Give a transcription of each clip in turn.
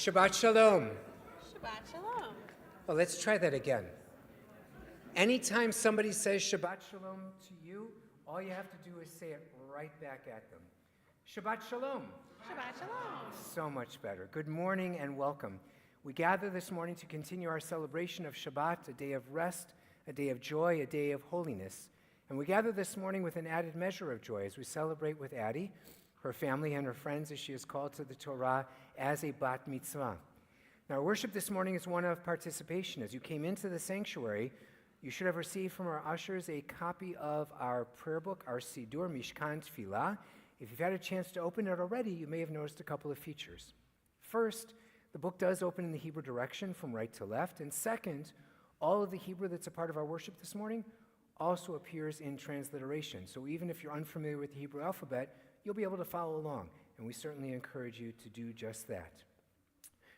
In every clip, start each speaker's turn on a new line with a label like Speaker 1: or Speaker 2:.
Speaker 1: Shabbat Shalom.
Speaker 2: Shabbat Shalom.
Speaker 1: Well, let's try that again. Anytime somebody says Shabbat Shalom to you, all you have to do is say it right back at them. Shabbat Shalom.
Speaker 2: Shabbat Shalom.
Speaker 1: So much better. Good morning and welcome. We gather this morning to continue our celebration of Shabbat, a day of rest, a day of joy, a day of holiness. And we gather this morning with an added measure of joy as we celebrate with Addy, her family, and her friends as she is called to the Torah as a bat mitzvah. Now, our worship this morning is one of participation. As you came into the sanctuary, you should have received from our ushers a copy of our prayer book, our Sidur Mishkan Tfilah. If you've had a chance to open it already, you may have noticed a couple of features. First, the book does open in the Hebrew direction from right to left. And second, all of the Hebrew that's a part of our worship this morning also appears in transliteration. So even if you're unfamiliar with the Hebrew alphabet, you'll be able to follow along. And we certainly encourage you to do just that.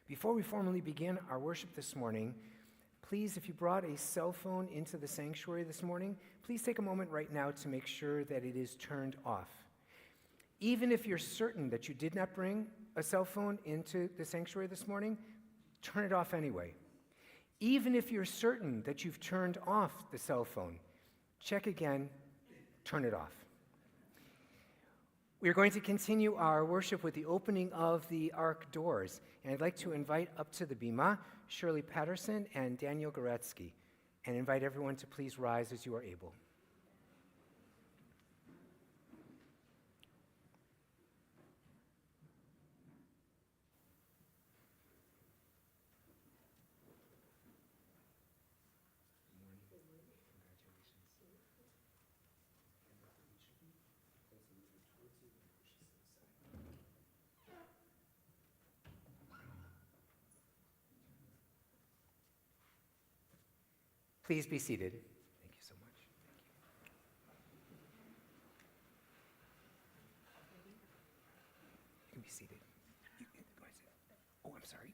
Speaker 1: Before we formally begin our worship this morning, please, if you brought a cell phone into the sanctuary this morning, please take a moment right now to make sure that it is turned off. Even if you're certain that you did not bring a cell phone into the sanctuary this morning, turn it off anyway. Even if you're certain that you've turned off the cell phone, check again, turn it off. We are going to continue our worship with the opening of the Ark doors, and I'd like to invite up to the Bima Shirley Patterson and Daniel Goretskie, and invite everyone to please rise as you are able. Please be seated. Thank you so much. You can be seated. Oh, I'm sorry.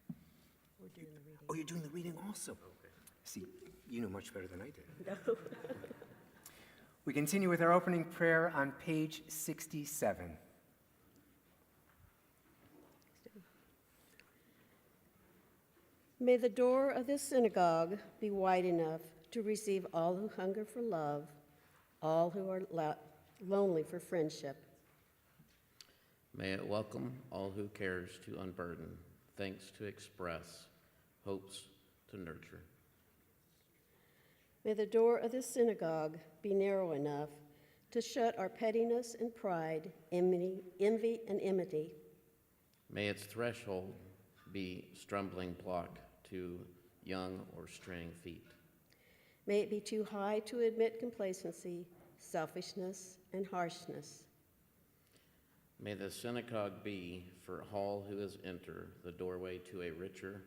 Speaker 2: We're doing the reading.
Speaker 1: Oh, you're doing the reading also? Okay. See, you know much better than I did.
Speaker 2: No.
Speaker 1: We continue with our opening prayer on page 67.
Speaker 2: May the door of this synagogue be wide enough to receive all who hunger for love, all who are lonely for friendship.
Speaker 3: May it welcome all who cares to unburden, thanks to express, hopes to nurture.
Speaker 2: May the door of this synagogue be narrow enough to shut our pettiness and pride, envy and enmity.
Speaker 3: May its threshold be stumbling block to young or straying feet.
Speaker 2: May it be too high to admit complacency, selfishness, and harshness.
Speaker 3: May the synagogue be, for all who has entered, the doorway to a richer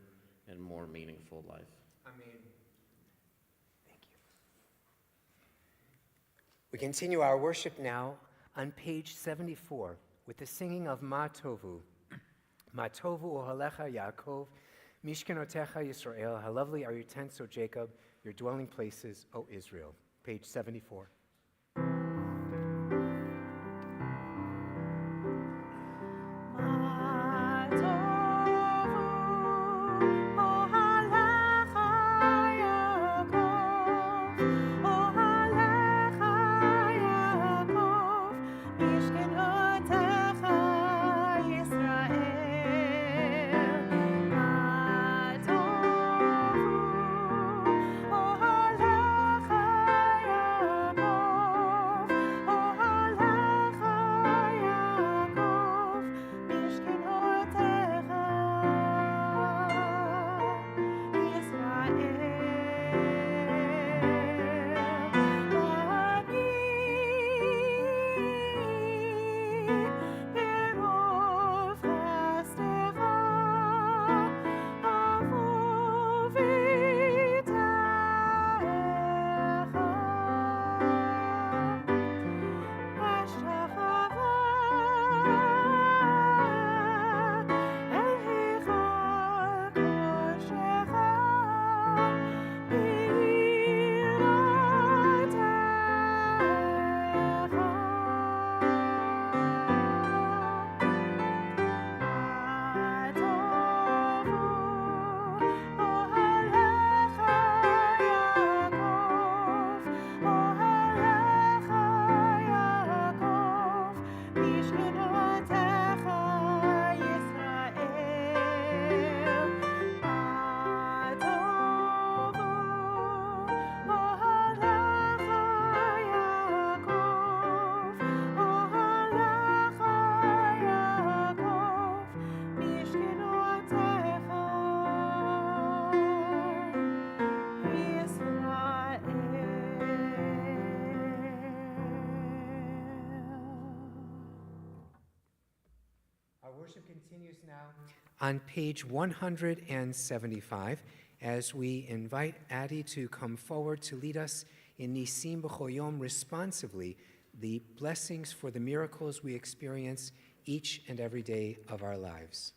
Speaker 3: and more meaningful life.
Speaker 1: Amen. Thank you. We continue our worship now on page 74 with the singing of Ma Tovu. Ma Tovu ohalecha Yaakov, Mishkenotecha Yisrael. How lovely are your tents, O Jacob, your dwelling places, O Israel. Page 74.
Speaker 4: Oh,
Speaker 1: on page 175, as we invite Addy to come forward to lead us in Nisim B'chol Yom responsively, the blessings for the miracles we experience each and every day of our lives.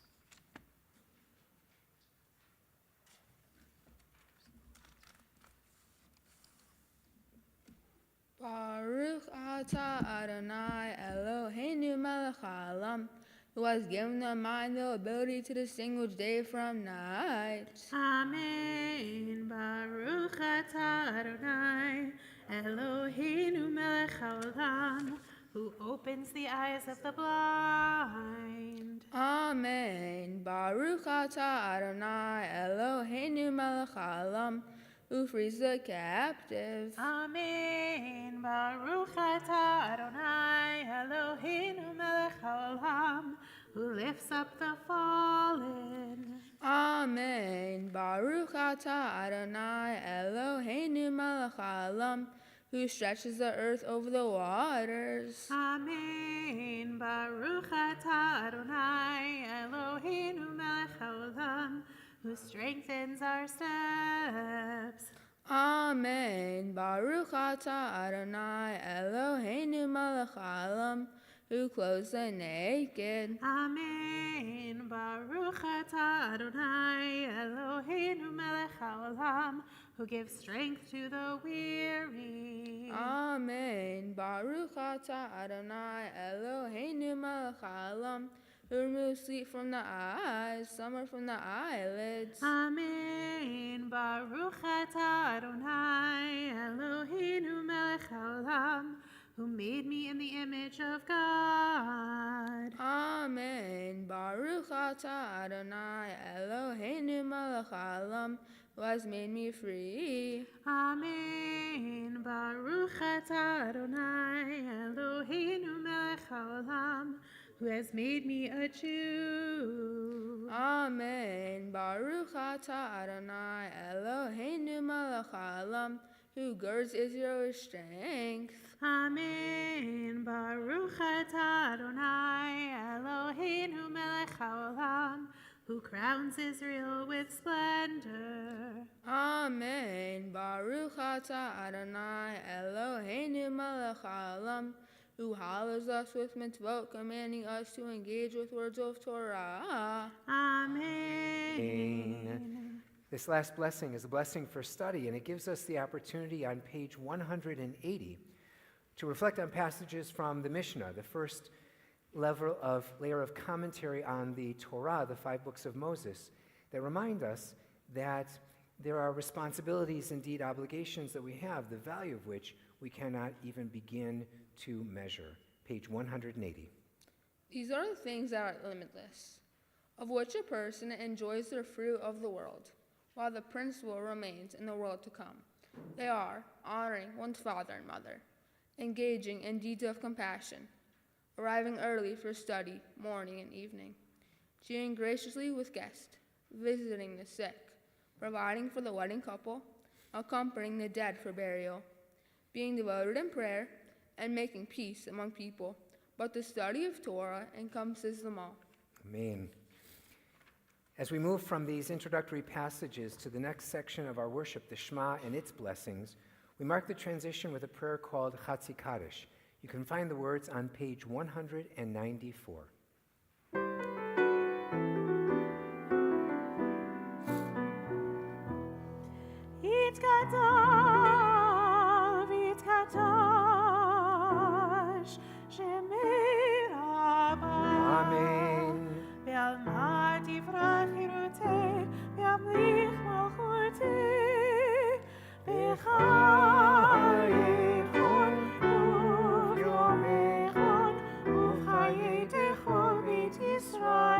Speaker 4: Baruch atah Adonai Eloheinu melech haolam, who has given the mind the ability to distinguish day from night.
Speaker 5: Amen. Baruch atah Adonai Eloheinu melech haolam, who opens the eyes of the blind.
Speaker 4: Amen. Baruch atah Adonai Eloheinu melech haolam, who frees the captive.
Speaker 5: Amen. Baruch atah Adonai Eloheinu melech haolam, who lifts up the fallen.
Speaker 4: Amen. Baruch atah Adonai Eloheinu melech haolam, who stretches the earth over the waters.
Speaker 5: Amen. Baruch atah Adonai Eloheinu melech haolam, who strengthens our steps.
Speaker 4: Amen. Baruch atah Adonai Eloheinu melech haolam, who clothes the naked.
Speaker 5: Amen. Baruch atah Adonai Eloheinu melech haolam, who gives strength to the weary.
Speaker 4: Amen. Baruch atah Adonai Eloheinu melech haolam, who removes sleep from the eyes, summer from the eyelids.
Speaker 5: Amen. Baruch atah Adonai Eloheinu melech haolam, who made me in the image of God.
Speaker 4: Amen. Baruch atah Adonai Eloheinu melech haolam, who has made me free.
Speaker 5: Amen. Baruch atah Adonai Eloheinu melech haolam, who has made me a Jew.
Speaker 4: Amen. Baruch atah Adonai Eloheinu melech haolam, who girds Israel with strength.
Speaker 5: Amen. Baruch atah Adonai Eloheinu melech haolam, who crowns Israel with splendor.
Speaker 4: Amen. Baruch atah Adonai Eloheinu melech haolam, who hallows us with mitzvot, commanding us to engage with words of Torah.
Speaker 5: Amen.
Speaker 1: This last blessing is a blessing for study, and it gives us the opportunity on page 180 to reflect on passages from the Mishnah, the first layer of commentary on the Torah, the 5 books of Moses, that remind us that there are responsibilities, indeed obligations that we have, the value of which we cannot even begin to measure. Page 180.
Speaker 4: These are the things that are limitless, of which a person enjoys the fruit of the world, while the principle remains in the world to come. They are honoring one's father and mother, engaging in deeds of compassion, arriving early for study, morning and evening, cheering graciously with guests, visiting the sick, providing for the wedding couple, accompanying the dead for burial, being devoted in prayer, and making peace among people. But the study of Torah encompasses them all.
Speaker 1: Amen. As we move from these introductory passages to the next section of our worship, the Shema and its blessings, we mark the transition with a prayer called Chatzi Kaddish. You can find the words on page 194. Amen.
Speaker 5: Israel.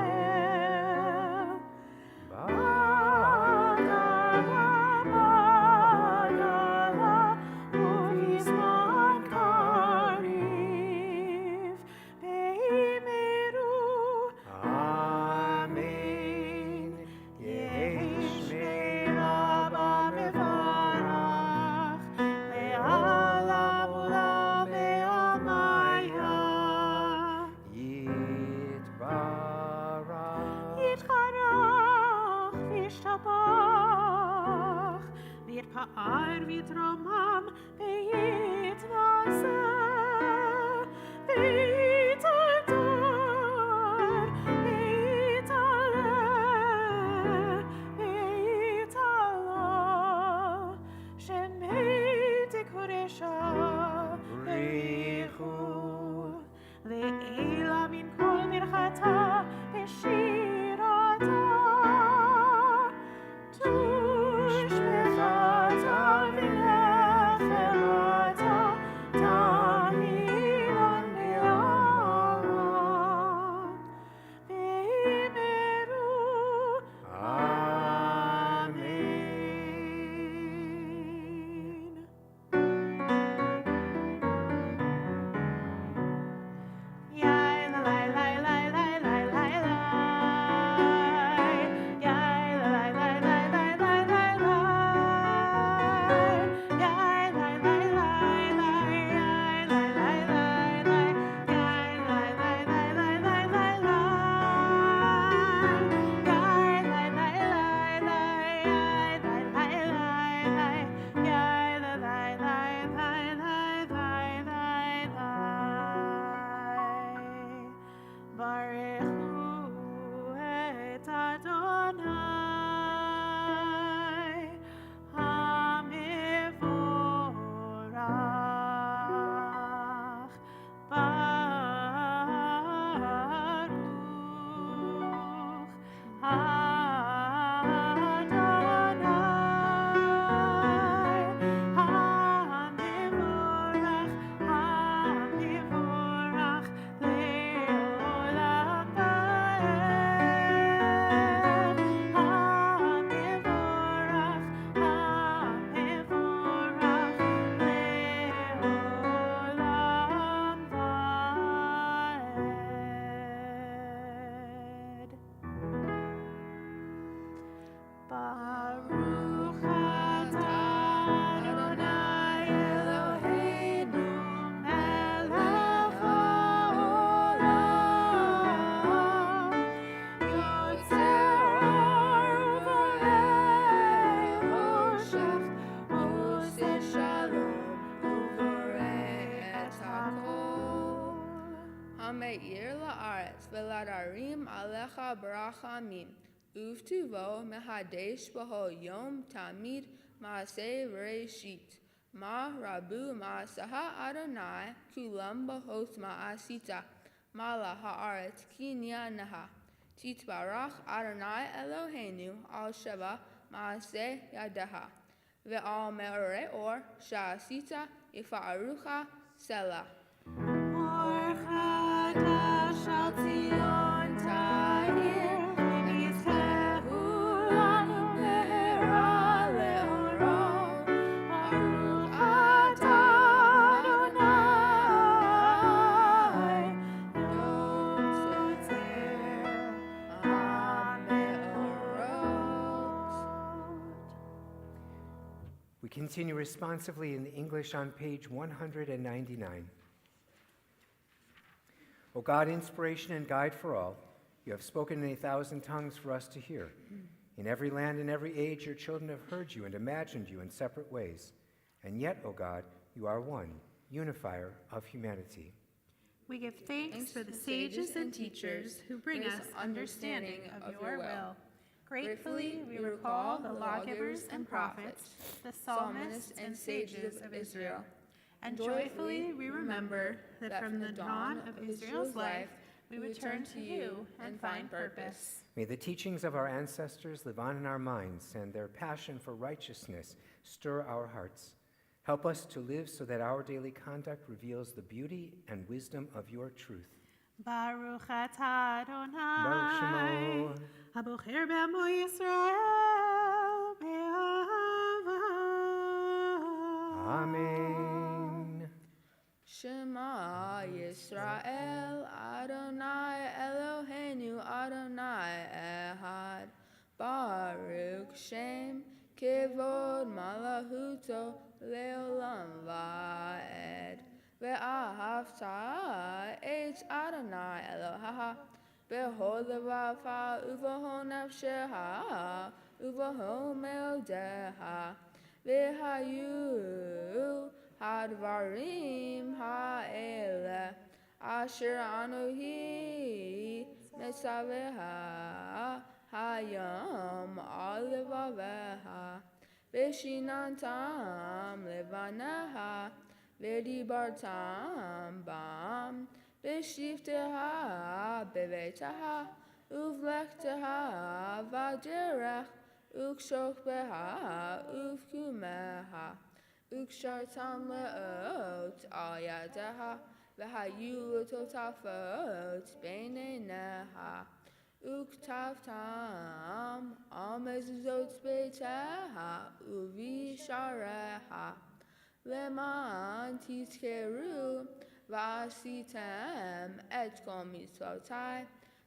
Speaker 5: ha'ar v'yitromam v'yitnaseh v'yitador v'yitaleh v'yitalo shemei tikoresha
Speaker 1: Richu.
Speaker 5: ve'ela min kol mirchata v'shirata tushmechata v'nechemata tamilon be'alam ve'imeru
Speaker 1: Amen.
Speaker 5: Yai la lai lai lai lai lai lai lai. Yai la lai lai lai lai lai lai lai. Yai lai lai lai lai. Yai lai lai lai lai. Yai lai lai lai lai lai lai lai. Yai lai lai lai lai. Yai lai lai lai lai. Yai la lai lai lai lai lai lai lai. Barechu et Adonai HaMevorach Baruch Adonai HaMevorach HaMevorach Leolam Vaed HaMevorach HaMevorach Leolam Vaed Baruch atah Adonai Eloheinu melech haolam yotzer or uvorei choshech
Speaker 4: Oseh shalom uvorei et hakol. Hameir la'aretz ve'ladarim alecha barachamim. Uvtuvo mehadesh b'hol yom tamid ma'aseh reishit. Ma rabu ma'asaha Adonai kulam b'hos ma'asita. Mala ha'aretz kinyanaha. Titbarach Adonai Eloheinu al sheva ma'aseh yadaha. Ve'al me'orei or sha'asita yifa'arucha selah.
Speaker 5: Or chadash al Zion ta'ir v'yizchehu lanu mehera leoro. Baruch atah Adonai yotzer ha'meorot.
Speaker 1: We continue responsively in English on page 199. O God, inspiration and guide for all, you have spoken in 1,000 tongues for us to hear. In every land and every age, your children have heard you and imagined you in separate ways. And yet, O God, you are one, unifier of humanity.
Speaker 5: We give thanks for the sages and teachers who bring us understanding of your will. Gratefully, we recall the lawgivers and prophets, the psalmists and sages of Israel. And joyfully we remember that from the dawn of Israel's life, we would turn to you and find purpose.
Speaker 1: May the teachings of our ancestors live on in our minds, and their passion for righteousness stir our hearts. Help us to live so that our daily conduct reveals the beauty and wisdom of your truth.
Speaker 5: Baruch atah Adonai,
Speaker 1: Baruch Shemo.
Speaker 5: Habocher be'amo Yisrael be'ahava.
Speaker 1: Amen.
Speaker 4: Shema Yisrael Adonai Eloheinu Adonai Echad. Baruch Shem Kevod Malachuto Leolam Vaed. Ve'ahavta et Adonai Elohecha b'chol levavecha u'v'chol nafshecha u'v'chol meodecha והיו הדברים האלה אשר אנוכי מצווה היום על לבבך, ושיננתם לבניה, ודיברתם בם, בשבתך בביתך, ובלכתך בדרך, וכשוכבך ובקומך, וקשרתם לאות על ידך, והיו לטוטפות בין עיניך, וכתבתם על מזוזות ביתך ובשעריך, למען תזכרו ועשיתם את כל מצוותי,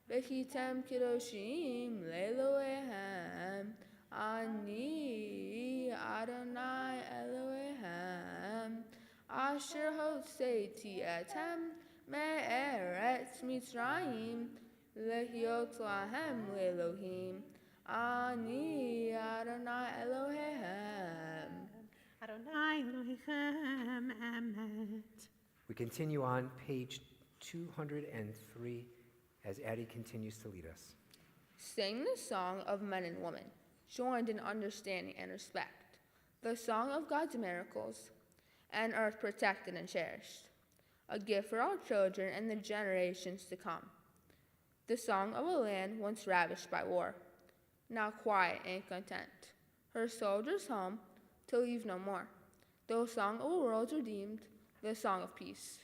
Speaker 4: והייתם קדושים לאלוהיהם, אני אדוני אלוהיהם, אשר הוצאתי אתם מארץ מצרים, להיות להם לאלוהים, אני אדוני אלוהיהם.
Speaker 5: Adonai Elohim Emet.
Speaker 1: We continue on page 203 as Addy continues to lead us.
Speaker 4: Sing the song of men and women, joined in understanding and respect, the song of God's miracles, and earth protected and cherished, a gift for our children and the generations to come. The song of a land once ravished by war, now quiet and content, her soldiers home to leave no more. The song of a world redeemed, the song of peace.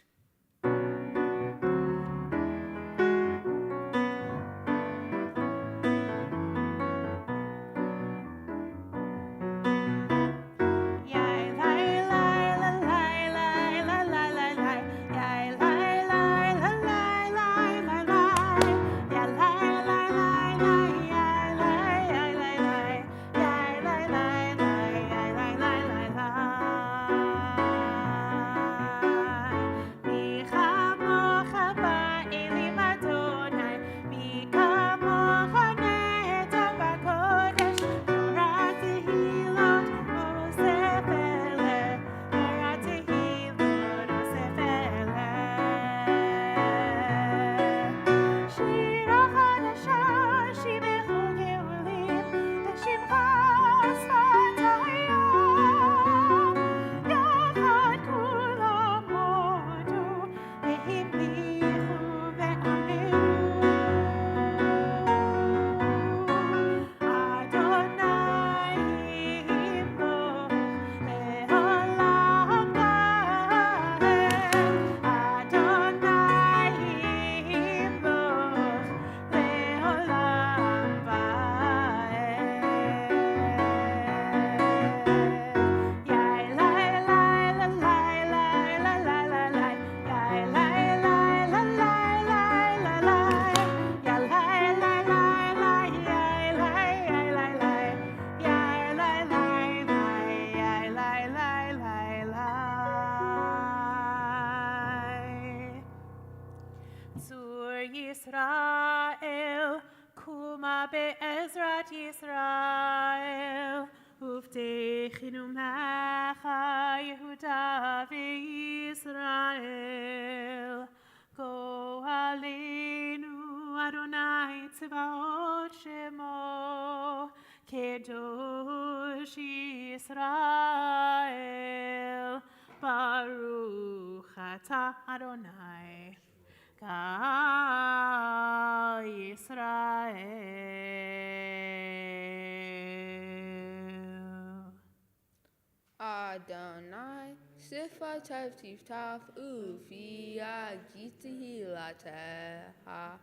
Speaker 5: Yisrael, Kuma be'ezrat Yisrael, Uvtechinu mecha Yehuda ve'Yisrael. Go Aleinu Adonai Tzevaot Shemo, Kedosh Yisrael, Baruch Ata Adonai. Gal Yisrael.
Speaker 4: Adonai, Sifatav Tiftaf Ufi Agitihilateha.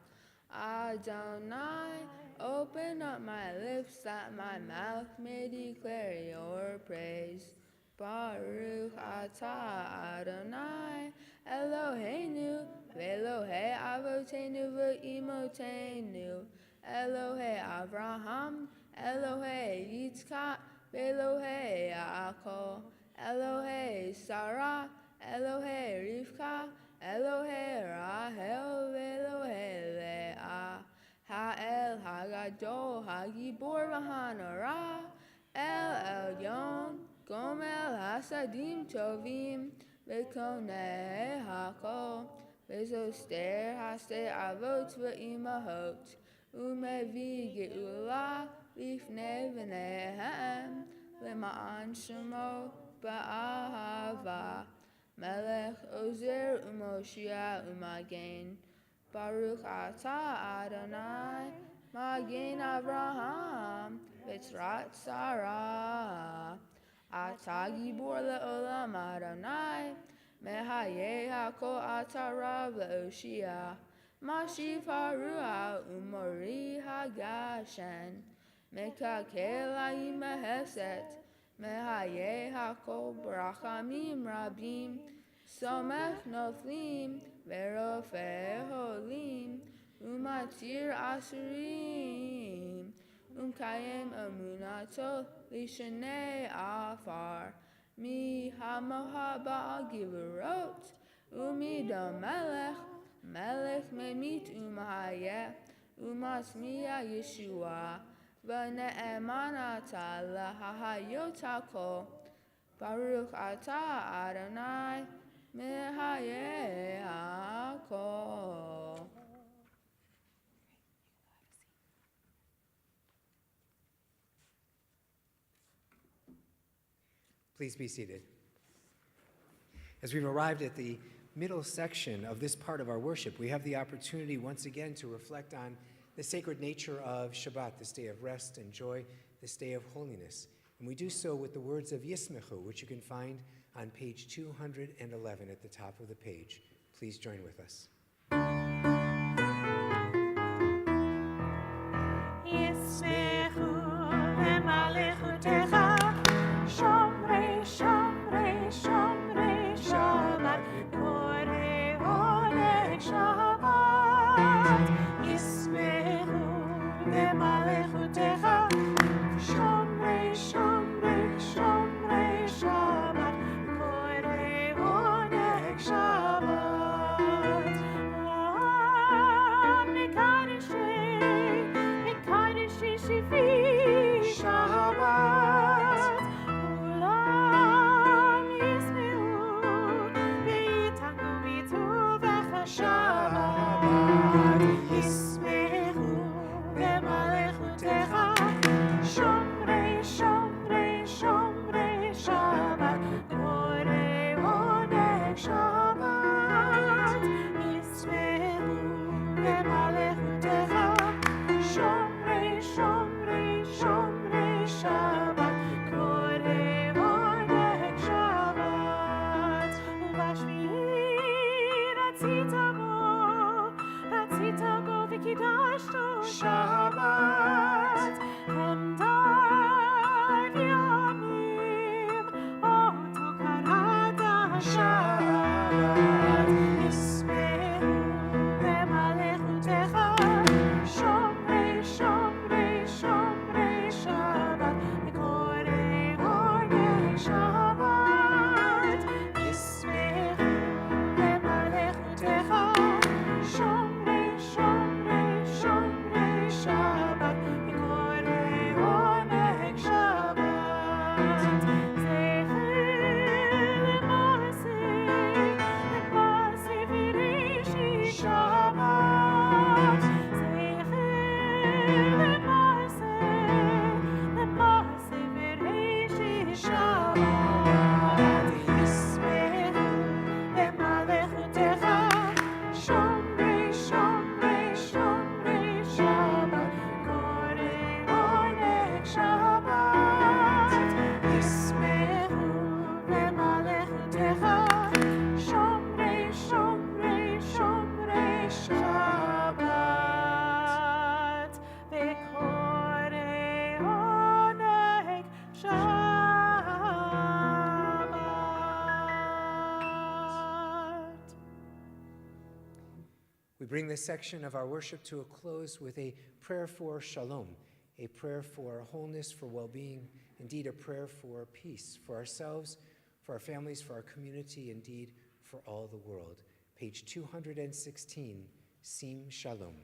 Speaker 4: Adonai, open up my lips that my mouth may declare your praise. Baruch Atah Adonai, Eloheinu, Ve'Elohei Avotenu Ve'imotenu, Elohei Avraham, Elohei Yitzchak, Ve'Elohei Yaakov, Elohei Sarah, Elohei Rivka, Elohei Rahel, Ve'Elohei Leah, Ha'el Hagadol, Hagibor V'Hanara, El Elyon, Gon Chasadim tovim v'konei hakol v'zoster hasei avot v'imahot umevi geula lifnei v'nehem למען שמו באהבה מלך עוזר ומושיע ומגן ברוך אתה אדוני מגן אברהם ויצרת שרה אתה גיבור לעולם אדוני מחיה הכל אתה רב להושיע משיב הרוח ומוריד הגשם מקלקל עם החסד, מחיה הכל ברחמים רבים, סומך נופלים ורופא חולים, ומתיר אסורים, ומקיים אמונתו לשני עפר, מהמוה בעל גבורות, ומדם מלך ממית ומחיה, ומשמיע ישועה. ונאמן אתה להחיות הכל, ברוך אתה אדוני מחיה הכל.
Speaker 1: Please be seated. As we've arrived at the middle section of this part of our worship, we have the opportunity once again to reflect on the sacred nature of Shabbat, this day of rest and joy, this day of holiness. And we do so with the words of Yismechu, which you can find on page 211 at the top of the page. Please join with us.
Speaker 5: Yismechu v'malechutecha, shomrei, shomrei, shomrei Shabbat, korei oneg Shabbat. Yismechu v'malechutecha, shomrei, shomrei, shomrei Shabbat, korei oneg Shabbat. Mekadeshi shifi Shabbat, kulam yisme'u v'yitanu v'yituvecha Shabbat. Yisme'u v'malechutecha, shomrei, shomrei, shomrei Shabbat, korei oneg Shabbat. Yisme'u v'malechutecha, shomrei, shomrei, shomrei Shabbat, korei oneg Shabbat. Ubashvi'i ratzita bo v'kidashto Shabbat. Emdad yamim oto karata Shabbat. Yisme'u v'malechutecha, shomrei, shomrei, shomrei Shabbat, korei oneg Shabbat. Yisme'u v'malechutecha, shomrei, shomrei, shomrei Shabbat, korei oneg Shabbat. Zecher lema'aseh v'reishi Shabbat. Zecher lema'aseh v'reishi Shabbat. Yisme'u v'malechutecha, shomrei, shomrei, shomrei Shabbat, korei oneg Shabbat. Yisme'u v'malechutecha, shomrei, shomrei, shomrei Shabbat, v'korei oneg Shabbat.
Speaker 1: We bring this section of our worship to a close with a prayer for shalom, a prayer for wholeness, for well-being, indeed a prayer for peace, for ourselves, for our families, for our community, indeed for all the world. Page 216, Sim Shalom.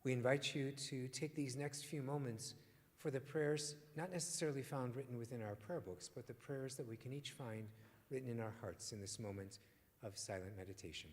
Speaker 1: We invite you to take these next few moments for the prayers not necessarily found written within our prayer books, but the prayers that we can each find written in our hearts in this moment of silent meditation.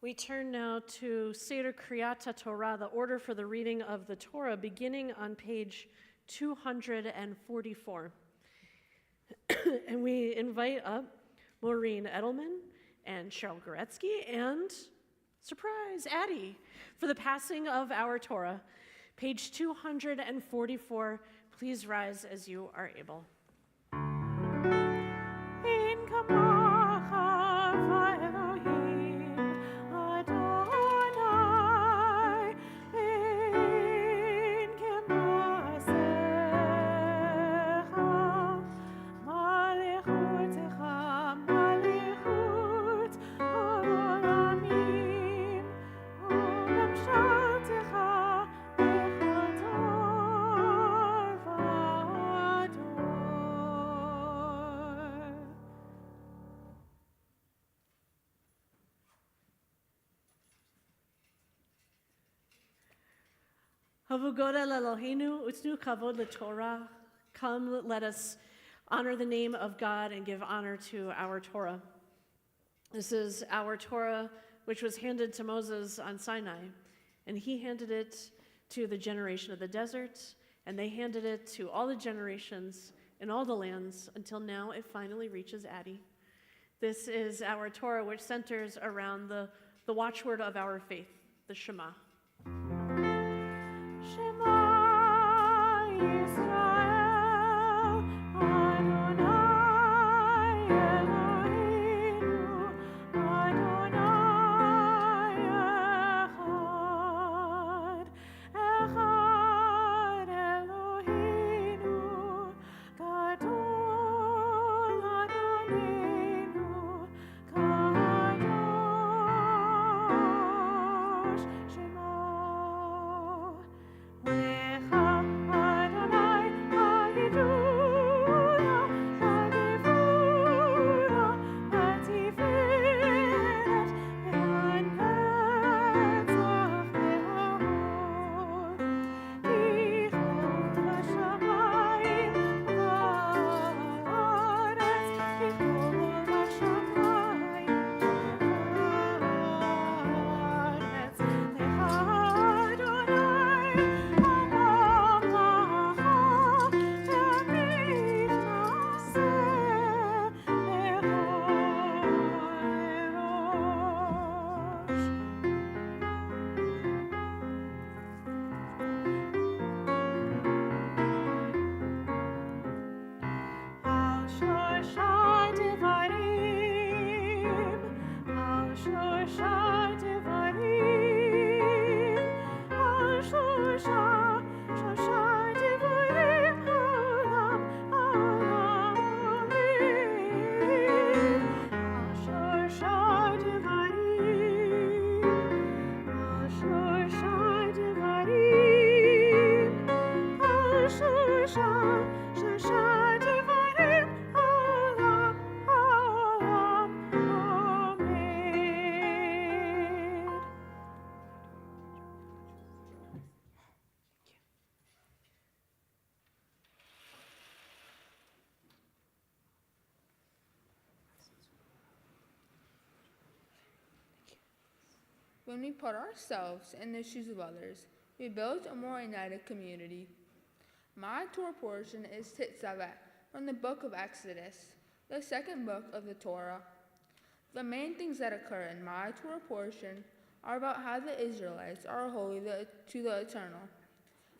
Speaker 6: We turn now to Seder Kriyat Torah, the order for the reading of the Torah, beginning on page 244. And we invite up Maureen Edelman and Cheryl Goretskie and, surprise, Addy, for the passing of our Torah. Page 244, please rise as you are able.
Speaker 5: In Kamacha Elohim Adonai, in Kemasecha, Malechutecha, Malechut Olamim, Olam Shaltecha, Echador V'Ador.
Speaker 6: Havugoda Elohenu, utnu kavod leTorah. Come, let us honor the name of God and give honor to our Torah. This is our Torah, which was handed to Moses on Sinai, and he handed it to the generation of the desert, and they handed it to all the generations in all the lands until now it finally reaches Addy. This is our Torah, which centers around the watchword of our faith, the Shema.
Speaker 5: Shema Yisrael, Adonai Eloheinu, Adonai Echad, Echad Eloheinu, Gadol Adonenu, Kadosh Shema. Lecha Adonai ha'idula, ha'gevura, ha'tiferet, ve'hanetzach ve'hahod. Kichol v'shamayim v'haaretz, kichol v'shamayim v'haaretz. Lecha Adonai ha'mamlacha, tamid na'aseh lecha erosh. Al shosha devarim, al shosha devarim, al shosha devarim, olam olamim. Al shosha devarim, al shosha devarim, al shosha devarim, olam olamim.
Speaker 4: When we put ourselves in the shoes of others, we build a more united community. My Torah portion is Titzavet from the book of Exodus, the second book of the Torah. The main things that occur in my Torah portion are about how the Israelites are holy to the Eternal,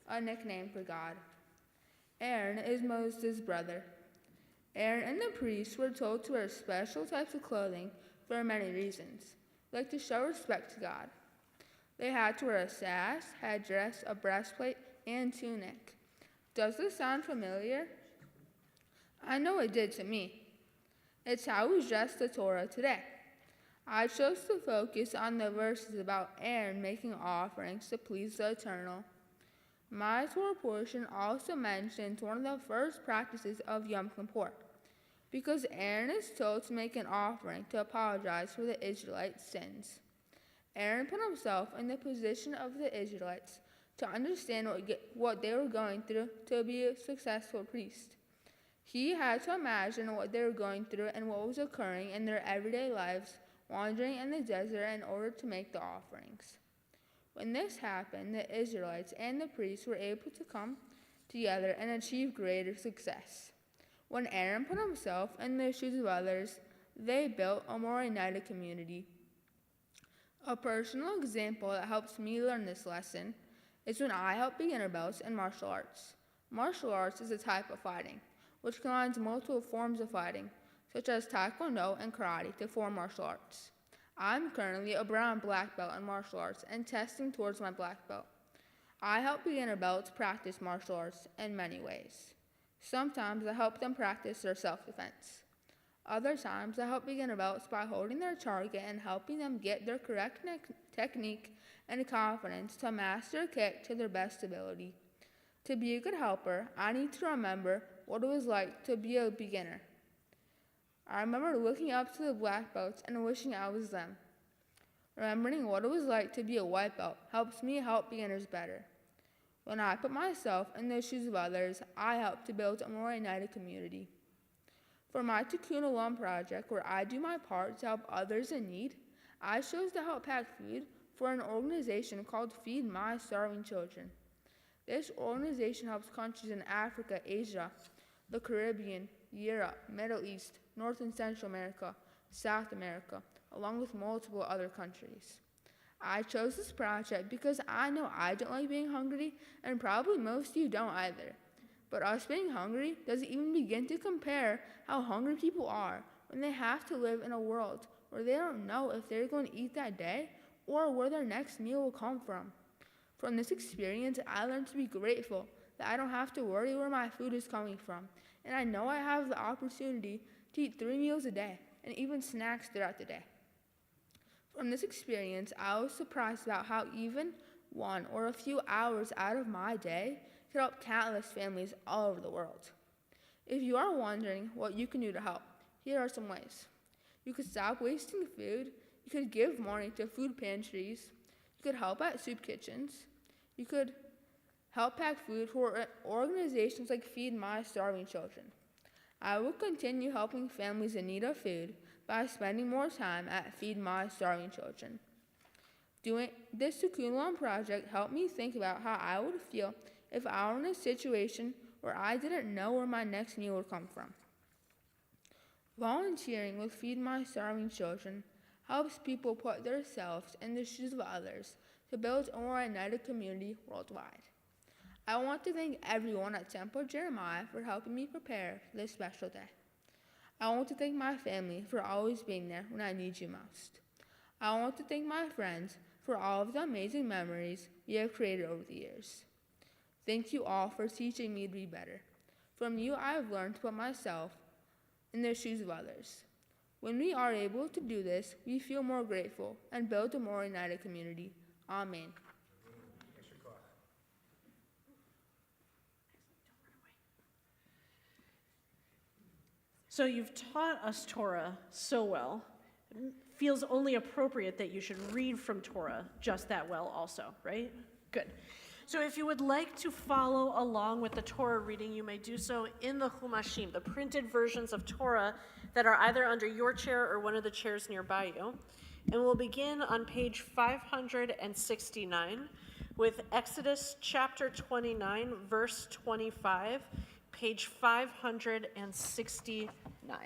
Speaker 4: a nickname for God. Aaron is Moses' brother. Aaron and the priests were told to wear special types of clothing for many reasons, like to show respect to God. They had to wear a sash, headdress, a breastplate, and tunic. Does this sound familiar? I know it did to me. It's how we dress the Torah today. I chose to focus on the verses about Aaron making offerings to please the Eternal. My Torah portion also mentions one of the first practices of Yom Kippur, because Aaron is told to make an offering to apologize for the Israelites' sins. Aaron put himself in the position of the Israelites to understand what they were going through to be a successful priest. He had to imagine what they were going through and what was occurring in their everyday lives wandering in the desert in order to make the offerings. When this happened, the Israelites and the priests were able to come together and achieve greater success. When Aaron put himself in the shoes of others, they built a more united community. A personal example that helps me learn this lesson is when I help beginner belts in martial arts. Martial arts is a type of fighting, which combines multiple forms of fighting, such as taekwondo and karate, to form martial arts. I'm currently a brown black belt in martial arts and testing towards my black belt. I help beginner belts practice martial arts in many ways. Sometimes I help them practice their self-defense. Other times I help beginner belts by holding their target and helping them get their correct technique and confidence to master a kick to their best ability. To be a good helper, I need to remember what it was like to be a beginner. I remember looking up to the black belts and wishing I was them. Remembering what it was like to be a white belt helps me help beginners better. When I put myself in the shoes of others, I help to build a more united community. For my Tikkun Olam project, where I do my part to help others in need, I chose to help pack food for an organization called Feed My Starving Children. This organization helps countries in Africa, Asia, the Caribbean, Europe, Middle East, North and Central America, South America, along with multiple other countries. I chose this project because I know I don't like being hungry, and probably most of you don't either. But us being hungry doesn't even begin to compare how hungry people are when they have to live in a world where they don't know if they're going to eat that day or where their next meal will come from. From this experience, I learned to be grateful that I don't have to worry where my food is coming from, and I know I have the opportunity to eat 3 meals a day and even snacks throughout the day. From this experience, I was surprised about how even 1 or a few hours out of my day could help countless families all over the world. If you are wondering what you can do to help, here are some ways. You could stop wasting food. You could give money to food pantries. You could help at soup kitchens. You could help pack food for organizations like Feed My Starving Children. I will continue helping families in need of food by spending more time at Feed My Starving Children. Doing this Tikkun Olam project helped me think about how I would feel if I were in a situation where I didn't know where my next meal would come from. Volunteering with Feed My Starving Children helps people put themselves in the shoes of others to build a more united community worldwide. I want to thank everyone at Temple Jeremiah for helping me prepare for this special day. I want to thank my family for always being there when I need you most. I want to thank my friends for all of the amazing memories we have created over the years. Thank you all for teaching me to be better. From you, I have learned to put myself in the shoes of others. When we are able to do this, we feel more grateful and build a more united community. Amen.
Speaker 6: So you've taught us Torah so well. It feels only appropriate that you should read from Torah just that well also, right? Good. So if you would like to follow along with the Torah reading, you may do so in the Humashim, the printed versions of Torah that are either under your chair or one of the chairs nearby you. And we'll begin on page 569 with Exodus chapter 29, verse 25, page 569.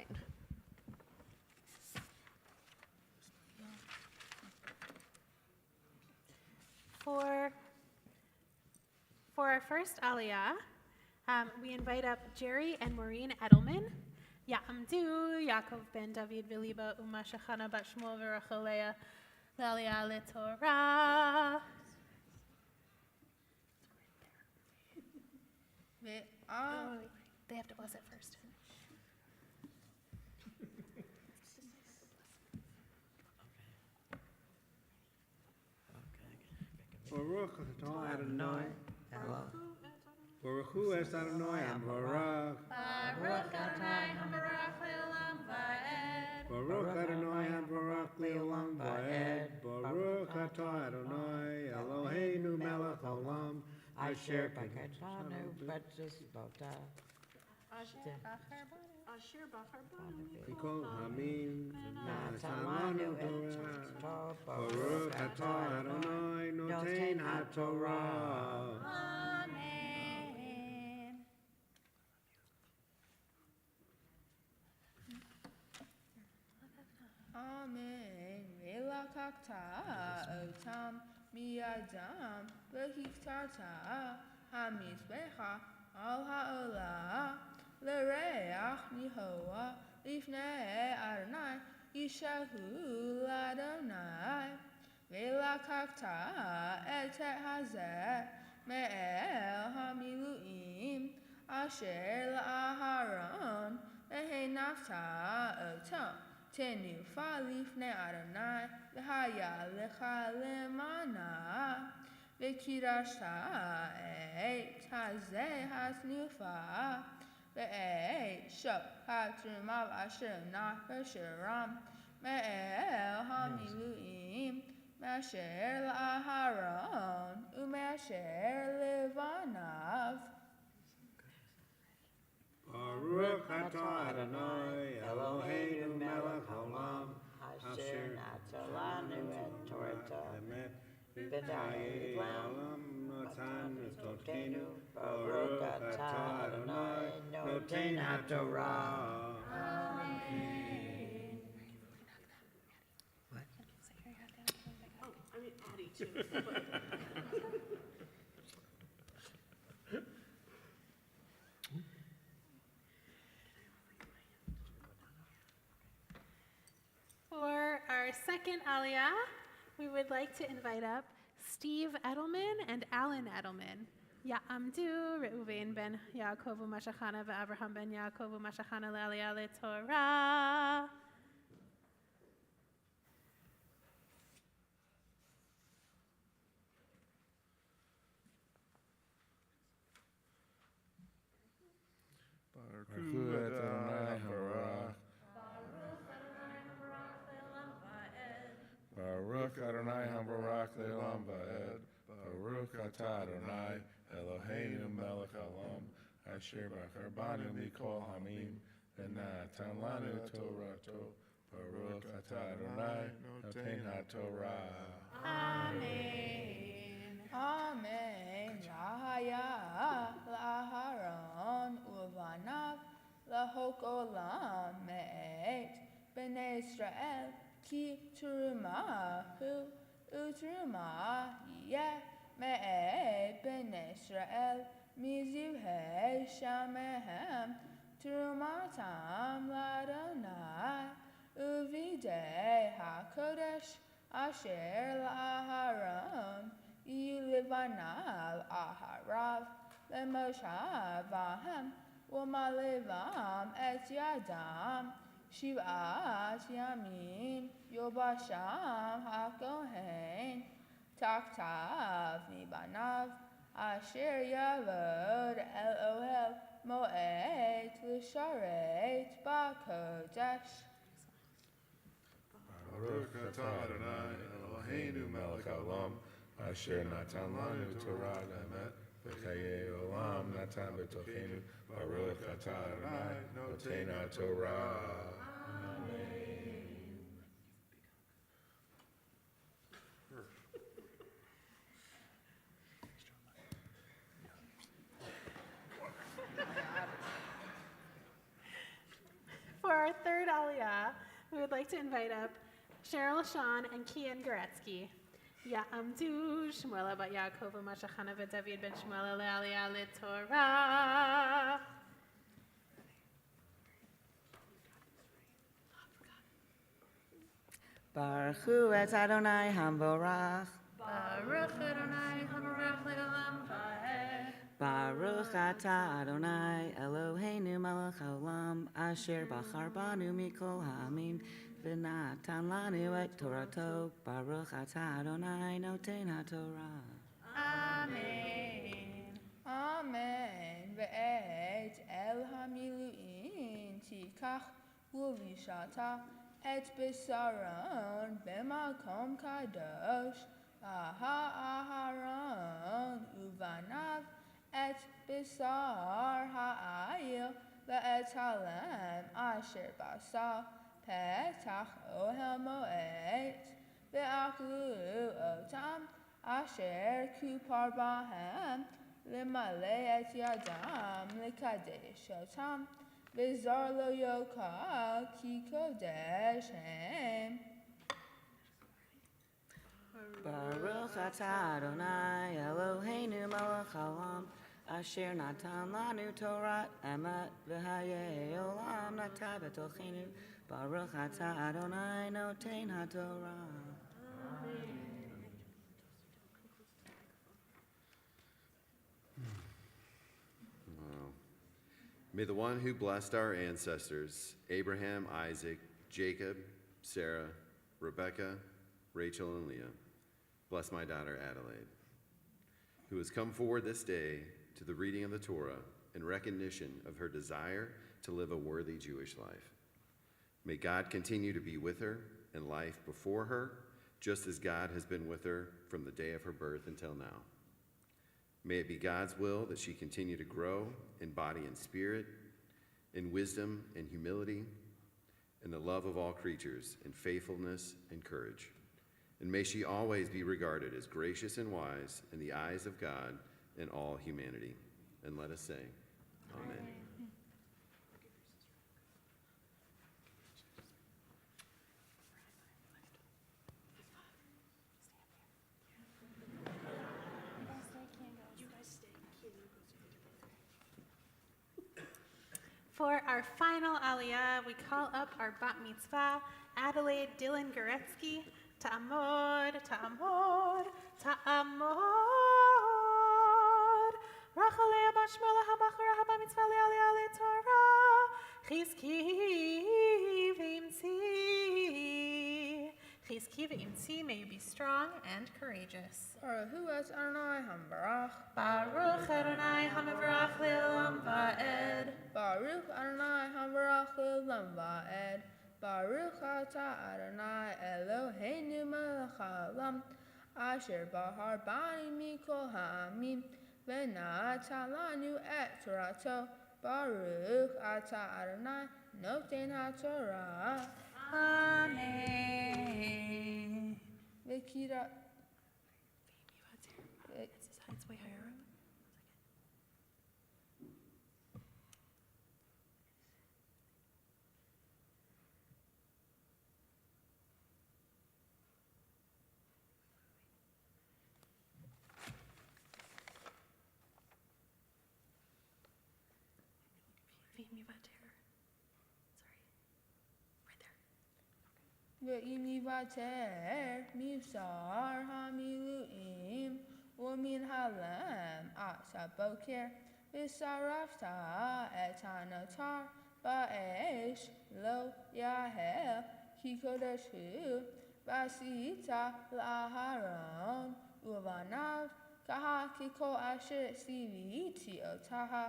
Speaker 5: For our first aliyah, we invite up Jerry and Maureen Edelman. Ya'amdu Yaakov ben David v'Liba Uma Shechana bat Shmuel v'Rachelea l'aliyah l'Torah. They have to bless it first.
Speaker 7: Baruch atah Adonai. Baruch hu es Adonai Baruch.
Speaker 5: Baruch Adonai Hamarach le'olam va'ed.
Speaker 7: Baruch Adonai Baruch le'olam va'ed. Baruch atah Adonai Eloheinu melech olam. Asher
Speaker 8: Bakatanu Batzisbota.
Speaker 6: Asher Bachar Banu.
Speaker 7: B'kol hamim. Natama lanu Torah. Baruch atah Adonai noten haTorah.
Speaker 5: Amen.
Speaker 4: Amen. Velakakta otam miyadam v'hiktata hamizbecha al ha'olah l'reach nihoa lifnei Adonai yishahu l'Adonai velakakta et hazeh me'el hamiluim asher la'aharon vehenafta otam Tenufa lifnei Adonai v'haya lecha lemana v'kirashta et hazeh hatnufa ve'et shop hatrumav asher nach v'sheram me'el hamiluim me'asher la'aharon u'me'asher levanav.
Speaker 7: Baruch atah Adonai Eloheinu melech haolam
Speaker 8: Asher natalanu et Torah.
Speaker 7: emet
Speaker 8: B'nai
Speaker 7: olam notan mitokenu.
Speaker 8: Baruch atah Adonai noten haTorah.
Speaker 6: Addy too.
Speaker 5: For our second aliyah, we would like to invite up Steve Edelman and Alan Edelman. Ya'amdu Reuven ben Yaakov u'Mashachana ve'Avraham ben Yaakov u'Mashachana le'aliyah leTorah.
Speaker 9: Baruch Adonai Habarach. Baruch Adonai Habarach Le'olam Va'ed. Baruch atah Adonai Eloheinu melech haolam asher bachar banu mikol hamim v'natan lanu Torato. Baruch atah Adonai noten haTorah.
Speaker 5: Amen.
Speaker 4: Amen. Lahaya la'aharon uvanav lahok olam me'et b'nei Israel ki terumahu u'terumah yeh me'et b'nei Israel mizivhei shamehem terumatam l'Adonai uvidei hakodesh asher la'aharon Yilivanav aharav lemoshav umalevam et yadam shivat yamim yobasham hakohen taktav mibanav asher yavod el ohel moed l'sharet bakodesh.
Speaker 9: Baruch atah Adonai Eloheinu melech haolam asher natan lanu Torah emet v'chayei olam natan b'tochenu. Baruch atah Adonai noten haTorah.
Speaker 5: For our third aliyah, we would like to invite up Cheryl, Sean, and Kian Goretskie. Ya'amdu Shmuel bat Yaakov u'Mashachana v'David ben Shmuel le'aliyah leTorah.
Speaker 8: Baruch hu et Adonai Hamvorach.
Speaker 5: Baruch Adonai Habarach le'olam va'ed.
Speaker 8: Baruch atah Adonai Eloheinu melech haolam asher bachar banu mikol ha'amim v'natan lanu et Torato. Baruch atah Adonai noten haTorah.
Speaker 5: Amen.
Speaker 4: Amen. Ve'et el hamiluim tikach u'vishata et besaron b'makom kadosh v'ha'aharon uvanav et besar ha'ayil ve'et halem asher basa Petach Ohel Moed, Ve'achlu Otam, Asher Kupar Bahem, Lemale et Yadam, Lekadesh Otam, Ve'zar Lo Yoka, Ki Kodesh Hem.
Speaker 8: Baruch atah Adonai Eloheinu melech haolam asher natan lanu Torah emet v'hayei olam natah b'tochenu. Baruch atah Adonai noten haTorah.
Speaker 10: Wow. May the one who blessed our ancestors, Abraham, Isaac, Jacob, Sarah, Rebekah, Rachel, and Leah, bless my daughter Adelaide, who has come forward this day to the reading of the Torah in recognition of her desire to live a worthy Jewish life. May God continue to be with her in life before her, just as God has been with her from the day of her birth until now. May it be God's will that she continue to grow in body and spirit, in wisdom and humility, in the love of all creatures, in faithfulness and courage. And may she always be regarded as gracious and wise in the eyes of God and all humanity. And let us say, Amen.
Speaker 5: For our final aliyah, we call up our bat mitzvah, Adelaide Dylan Goretskie, Ta'amod, Ta'amod, Ta'amod. Rachalea bat shmela habachura haba mitzvah le'aliyah le'torah, Chizki v'imtzi, may you be strong and courageous.
Speaker 4: Baruch Adonai Hambarach.
Speaker 5: Baruch Adonai Hamavarach le'olam va'ed.
Speaker 4: Baruch Adonai Hambarach le'olam va'ed. Baruch atah Adonai Eloheinu melech haolam, asher bahar bani mikol ha'amim, v'natan lanu et Torato. Baruch atah Adonai noten haTorah.
Speaker 5: Amen.
Speaker 4: V'kira.
Speaker 5: It's way higher up.
Speaker 4: Ve'im yivater mivsar hamiluim u'min halem asa boker v'sarafta et hanotar ba'esh lo yahel ki kodeshu v'asita la'aharon u'vanav kaha kiko asher siviti otaha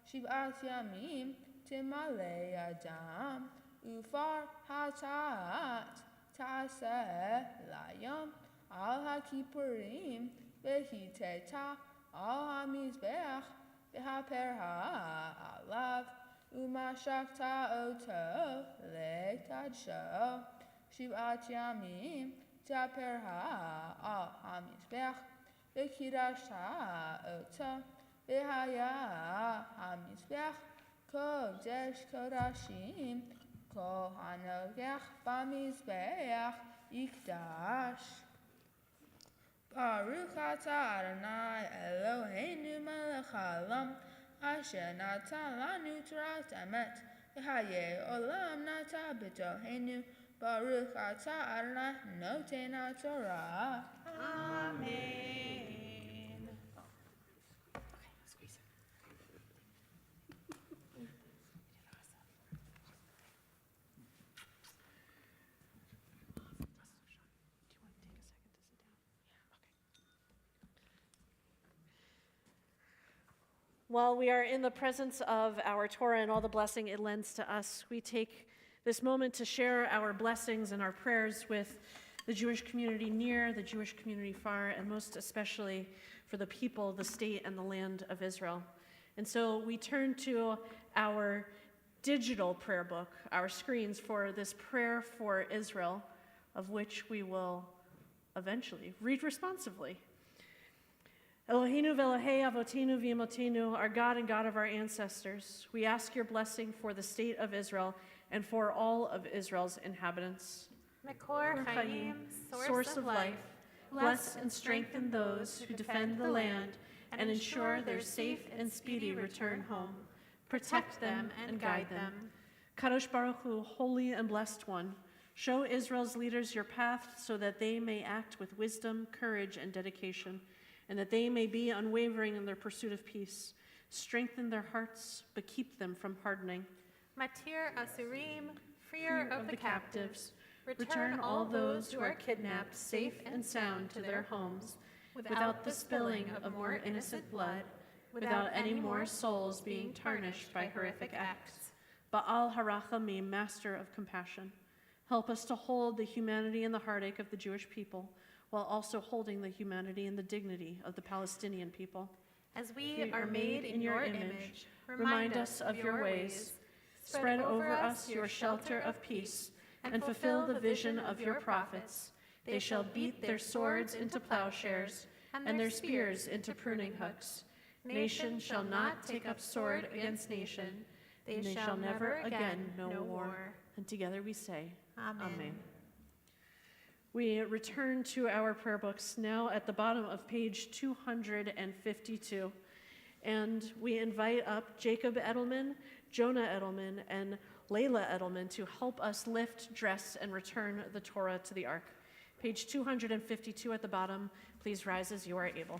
Speaker 4: shiv'at yamim timale adam Ufar hatat ta'aseh layom al hakipurim vehiteta al hamizbeach vehaperha alav umashakta oto lekadsho shiv'at yamim taperha al hamizbeach vekirashta oto vehaya hamizbeach kodesh kodashim Kohanogach b'mizbeach yikdash. Baruch atah Adonai Eloheinu melech haolam, asher natan lanu Torat emet, v'hayei olam natah b'tochenu. Baruch atah Adonai noten haTorah.
Speaker 5: Amen.
Speaker 6: While we are in the presence of our Torah and all the blessing it lends to us, we take this moment to share our blessings and our prayers with the Jewish community near, the Jewish community far, and most especially for the people, the state, and the land of Israel. And so we turn to our digital prayer book, our screens, for this prayer for Israel, of which we will eventually read responsively. Eloheinu v'Elohei avotinu v'imotinu, our God and God of our ancestors, we ask your blessing for the state of Israel and for all of Israel's inhabitants.
Speaker 5: Makor Chaim, source of life, bless and strengthen those who defend the land and ensure their safe and speedy return home. Protect them and guide them.
Speaker 6: Kadosh Baruch Hu, holy and blessed one, show Israel's leaders your path so that they may act with wisdom, courage, and dedication, and that they may be unwavering in their pursuit of peace. Strengthen their hearts, but keep them from hardening.
Speaker 5: Matir Asurim, freer of the captives, return all those who are kidnapped safe and sound to their homes, without the spilling of more innocent blood, without any more souls being tarnished by horrific acts.
Speaker 6: Ba'al Harachamim, master of compassion, help us to hold the humanity and the heartache of the Jewish people, while also holding the humanity and the dignity of the Palestinian people.
Speaker 5: As we are made in your image,
Speaker 6: remind us of your ways. Spread over us your shelter of peace, and fulfill the vision of your prophets. They shall beat their swords into plowshares, and their spears into pruning hooks. Nation shall not take up sword against nation. They shall never again know war. And together we say, Amen. We return to our prayer books now at the bottom of page 252. And we invite up Jacob Edelman, Jonah Edelman, and Layla Edelman to help us lift, dress, and return the Torah to the Ark. Page 252 at the bottom. Please rise as you are able.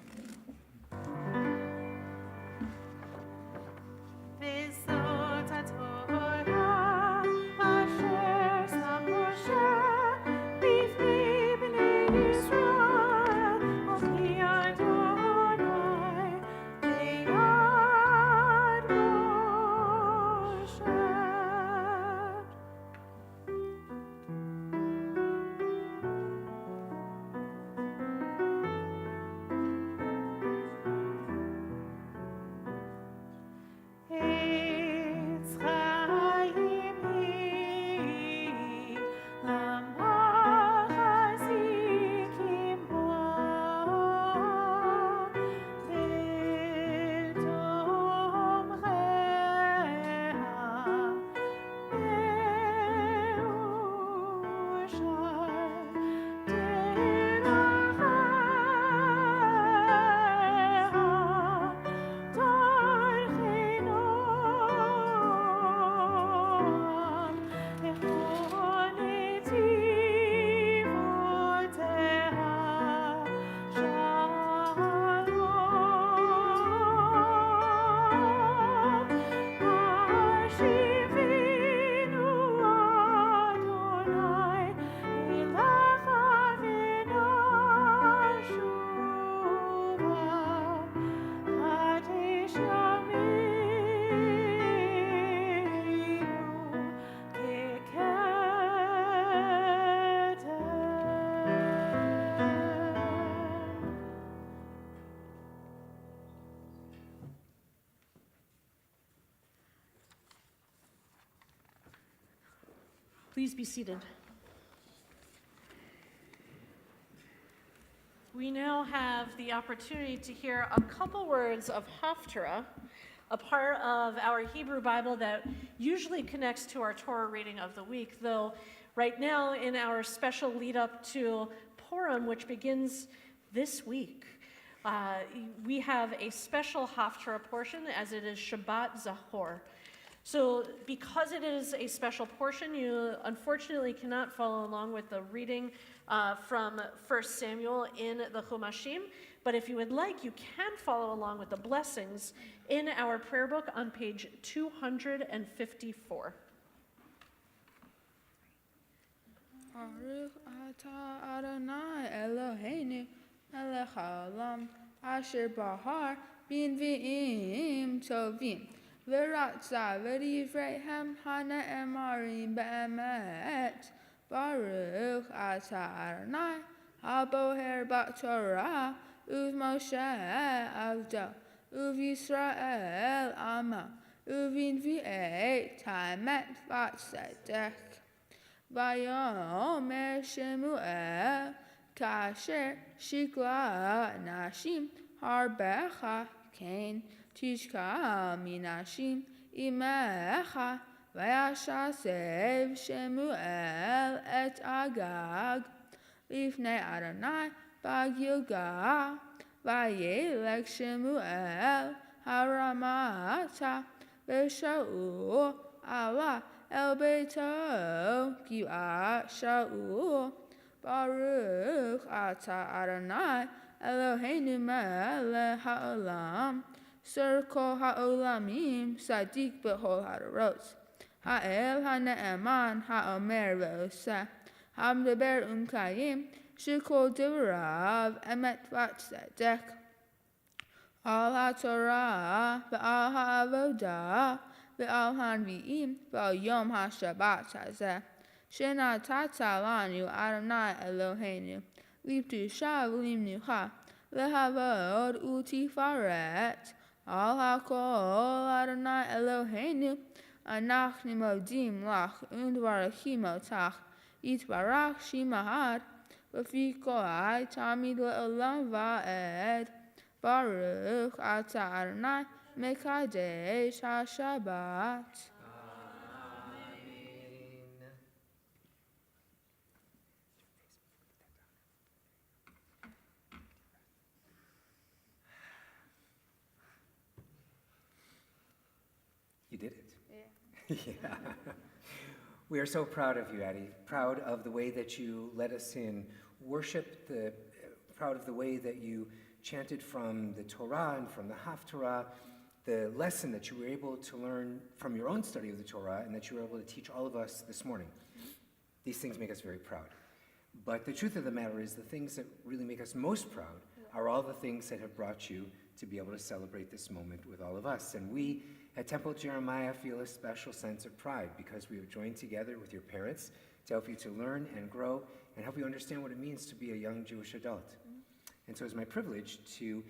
Speaker 6: Please be seated. We now have the opportunity to hear a couple words of Haftarah, a part of our Hebrew Bible that usually connects to our Torah reading of the week, though right now in our special lead up to Purim, which begins this week, we have a special Haftarah portion as it is Shabbat Zachor. So because it is a special portion, you unfortunately cannot follow along with the reading from 1 Samuel in the Chumashim, but if you would like, you can follow along with the blessings in our prayer book on page 254.
Speaker 4: Baruch atah Adonai Eloheinu melech haolam asher bahar b'nvi'im tovim v'ratza v'divreihem hana'emarim be'emet. Baruch atah Adonai haboher b'torah uv Moshe avdo uv Yisrael ama ובנביאי האמת והצדק. ויאמר שמואל, כאשר שכלה נשים הרבך, כן תשכב מנשים אמך. וישסף שמואל את אגג לפני אדוני בגילגל. וילך שמואל הרמתה, ושאול עלה אל ביתו גבעת שאול. ברוך אתה אדוני אלוהינו מלך העולם, שר כל העולמים, צדיק בכל הדורות. האל הנאמן האומר ועושה, המדבר ומקיים, שכל דבריו אמת וצדק. על התורה ועל העבודה ועל הנביאים ועל יום השבת הזה, שנתת לנו אדוני אלוהינו, לקדושה ולמנוחה, להבוד ותפארת. על הכל אדוני אלוהינו, אנחנו מודים לך ומברכים אותך, יתברך שמך בפי כל תמיד לעולם ועד. ברוך אתה אדוני מקדש השבת.
Speaker 1: You did it. Yeah. We are so proud of you, Addy. Proud of the way that you led us in worship, proud of the way that you chanted from the Torah and from the Haftarah, the lesson that you were able to learn from your own study of the Torah and that you were able to teach all of us this morning. These things make us very proud. But the truth of the matter is the things that really make us most proud are all the things that have brought you to be able to celebrate this moment with all of us. And we at Temple Jeremiah feel a special sense of pride because we have joined together with your parents to help you to learn and grow and help you understand what it means to be a young Jewish adult. And so it's my privilege to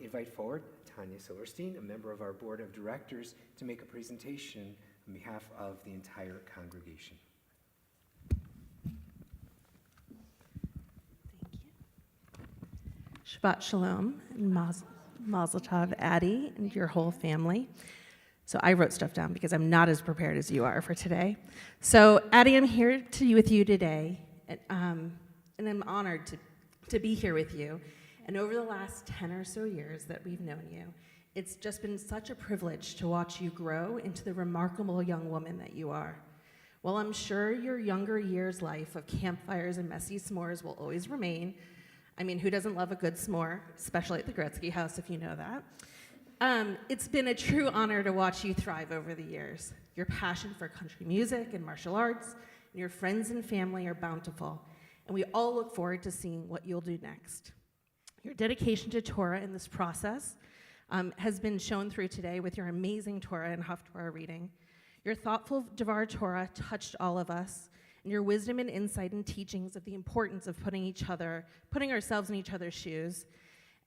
Speaker 1: invite forward Tanya Silverstein, a member of our board of directors, to make a presentation on behalf of the entire congregation.
Speaker 11: Shabbat Shalom and Mazel Tov, Addy, and your whole family. So I wrote stuff down because I'm not as prepared as you are for today. So Addy, I'm here with you today, and I'm honored to be here with you. And over the last 10 or so years that we've known you, it's just been such a privilege to watch you grow into the remarkable young woman that you are. While I'm sure your younger years' life of campfires and messy s'mores will always remain, I mean, who doesn't love a good s'more, especially at the Goretskie house, if you know that? It's been a true honor to watch you thrive over the years. Your passion for country music and martial arts, and your friends and family are bountiful, and we all look forward to seeing what you'll do next. Your dedication to Torah in this process has been shown through today with your amazing Torah and Haftarah reading. Your thoughtful Devar Torah touched all of us, and your wisdom and insight and teachings of the importance of putting ourselves in each other's shoes,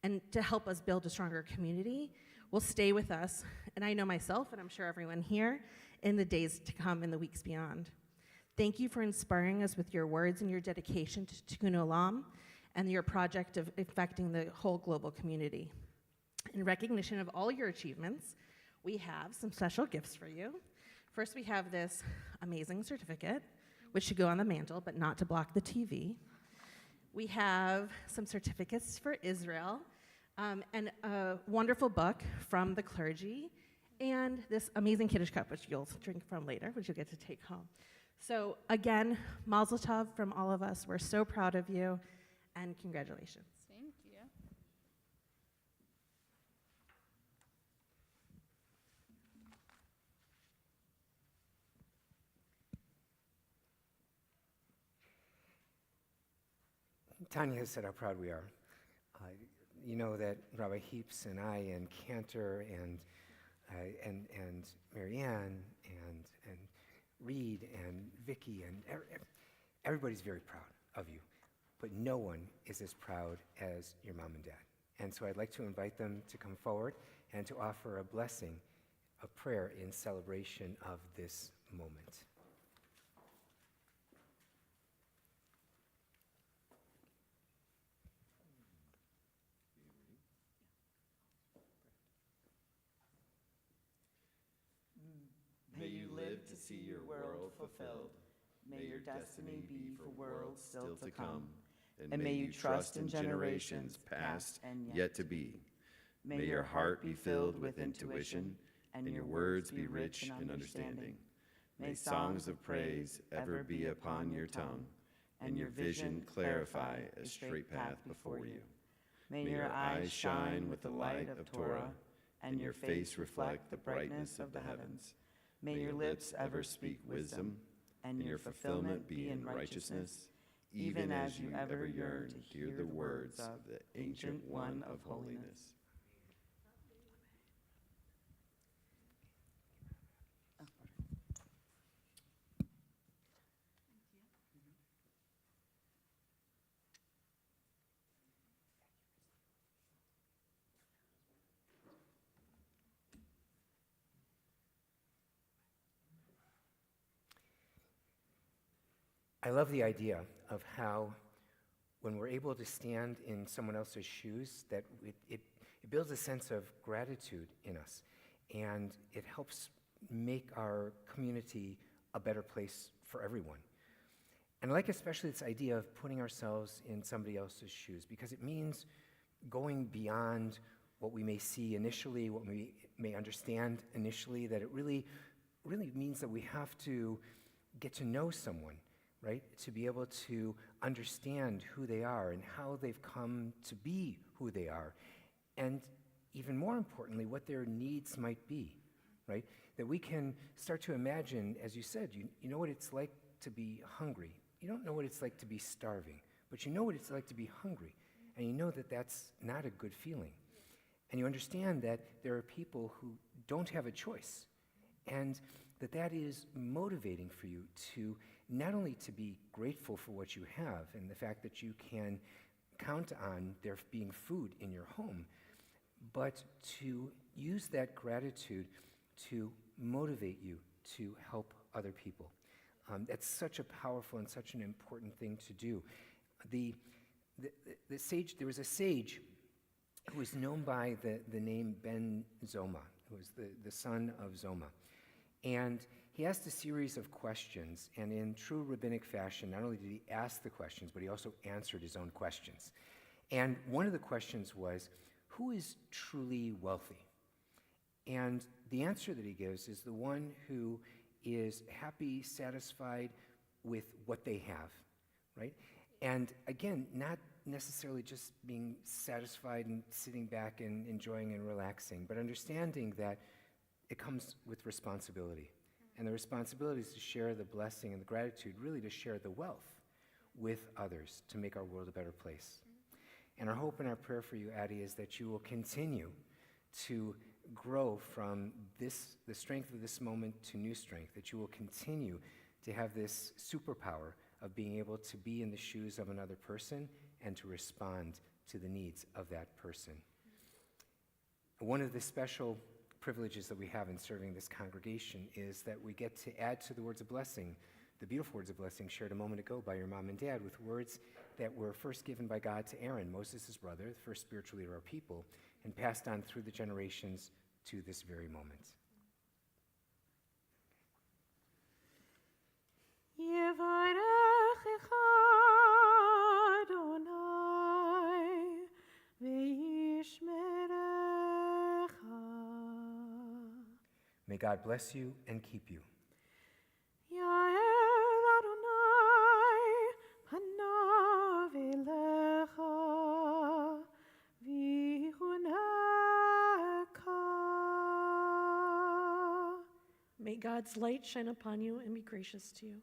Speaker 11: and to help us build a stronger community will stay with us, and I know myself, and I'm sure everyone here, in the days to come and the weeks beyond. Thank you for inspiring us with your words and your dedication to Tikkun Olam and your project of affecting the whole global community. In recognition of all your achievements, we have some special gifts for you. First, we have this amazing certificate, which should go on the mantle, but not to block the TV. We have some certificates for Israel, and a wonderful book from the clergy, and this amazing Kiddush cup, which you'll drink from later, which you'll get to take home. So again, Mazel Tov from all of us. We're so proud of you, and congratulations.
Speaker 4: Thank you.
Speaker 1: Tanya has said how proud we are. You know that Rabbi Heaps and I and Cantor and Marianne and Reed and Vicky and everybody's very proud of you, but no one is as proud as your mom and dad. And so I'd like to invite them to come forward and to offer a blessing of prayer in celebration of this moment.
Speaker 8: May you live to see your world fulfilled. May your destiny be for worlds still to come.
Speaker 10: And may you trust in generations past and yet to be. May your heart be filled with intuition, and your words be rich in understanding. May songs of praise ever be upon your tongue, and your vision clarify a straight path before you. May your eyes shine with the light of Torah, and your face reflect the brightness of the heavens. May your lips ever speak wisdom, and your fulfillment be in righteousness, even as you ever yearn to hear the words of the Ancient One of Holiness.
Speaker 1: I love the idea of how when we're able to stand in someone else's shoes, that it builds a sense of gratitude in us, and it helps make our community a better place for everyone. And I like especially this idea of putting ourselves in somebody else's shoes, because it means going beyond what we may see initially, what we may understand initially, that it really means that we have to get to know someone, right? To be able to understand who they are and how they've come to be who they are. And even more importantly, what their needs might be, right? That we can start to imagine, as you said, you know what it's like to be hungry. You don't know what it's like to be starving, but you know what it's like to be hungry. And you know that that's not a good feeling. And you understand that there are people who don't have a choice. And that is motivating for you to not only to be grateful for what you have and the fact that you can count on there being food in your home, but to use that gratitude to motivate you to help other people. That's such a powerful and such an important thing to do. The sage, there was a sage who was known by the name Ben Zoma, who was the son of Zoma. And he asked a series of questions, and in true rabbinic fashion, not only did he ask the questions, but he also answered his own questions. And one of the questions was, who is truly wealthy? And the answer that he gives is the one who is happy, satisfied with what they have, right? And again, not necessarily just being satisfied and sitting back and enjoying and relaxing, but understanding that it comes with responsibility. And the responsibility is to share the blessing and the gratitude, really to share the wealth with others to make our world a better place. And our hope and our prayer for you, Addy, is that you will continue to grow from the strength of this moment to new strength, that you will continue to have this superpower of being able to be in the shoes of another person and to respond to the needs of that person. One of the special privileges that we have in serving this congregation is that we get to add to the words of blessing, the beautiful words of blessing shared a moment ago by your mom and dad, with words that were first given by God to Aaron, Moses' brother, the first spiritual leader of our people, and passed on through the generations to this very moment. May God bless you and keep you.
Speaker 6: May God's light shine upon you and be gracious to you.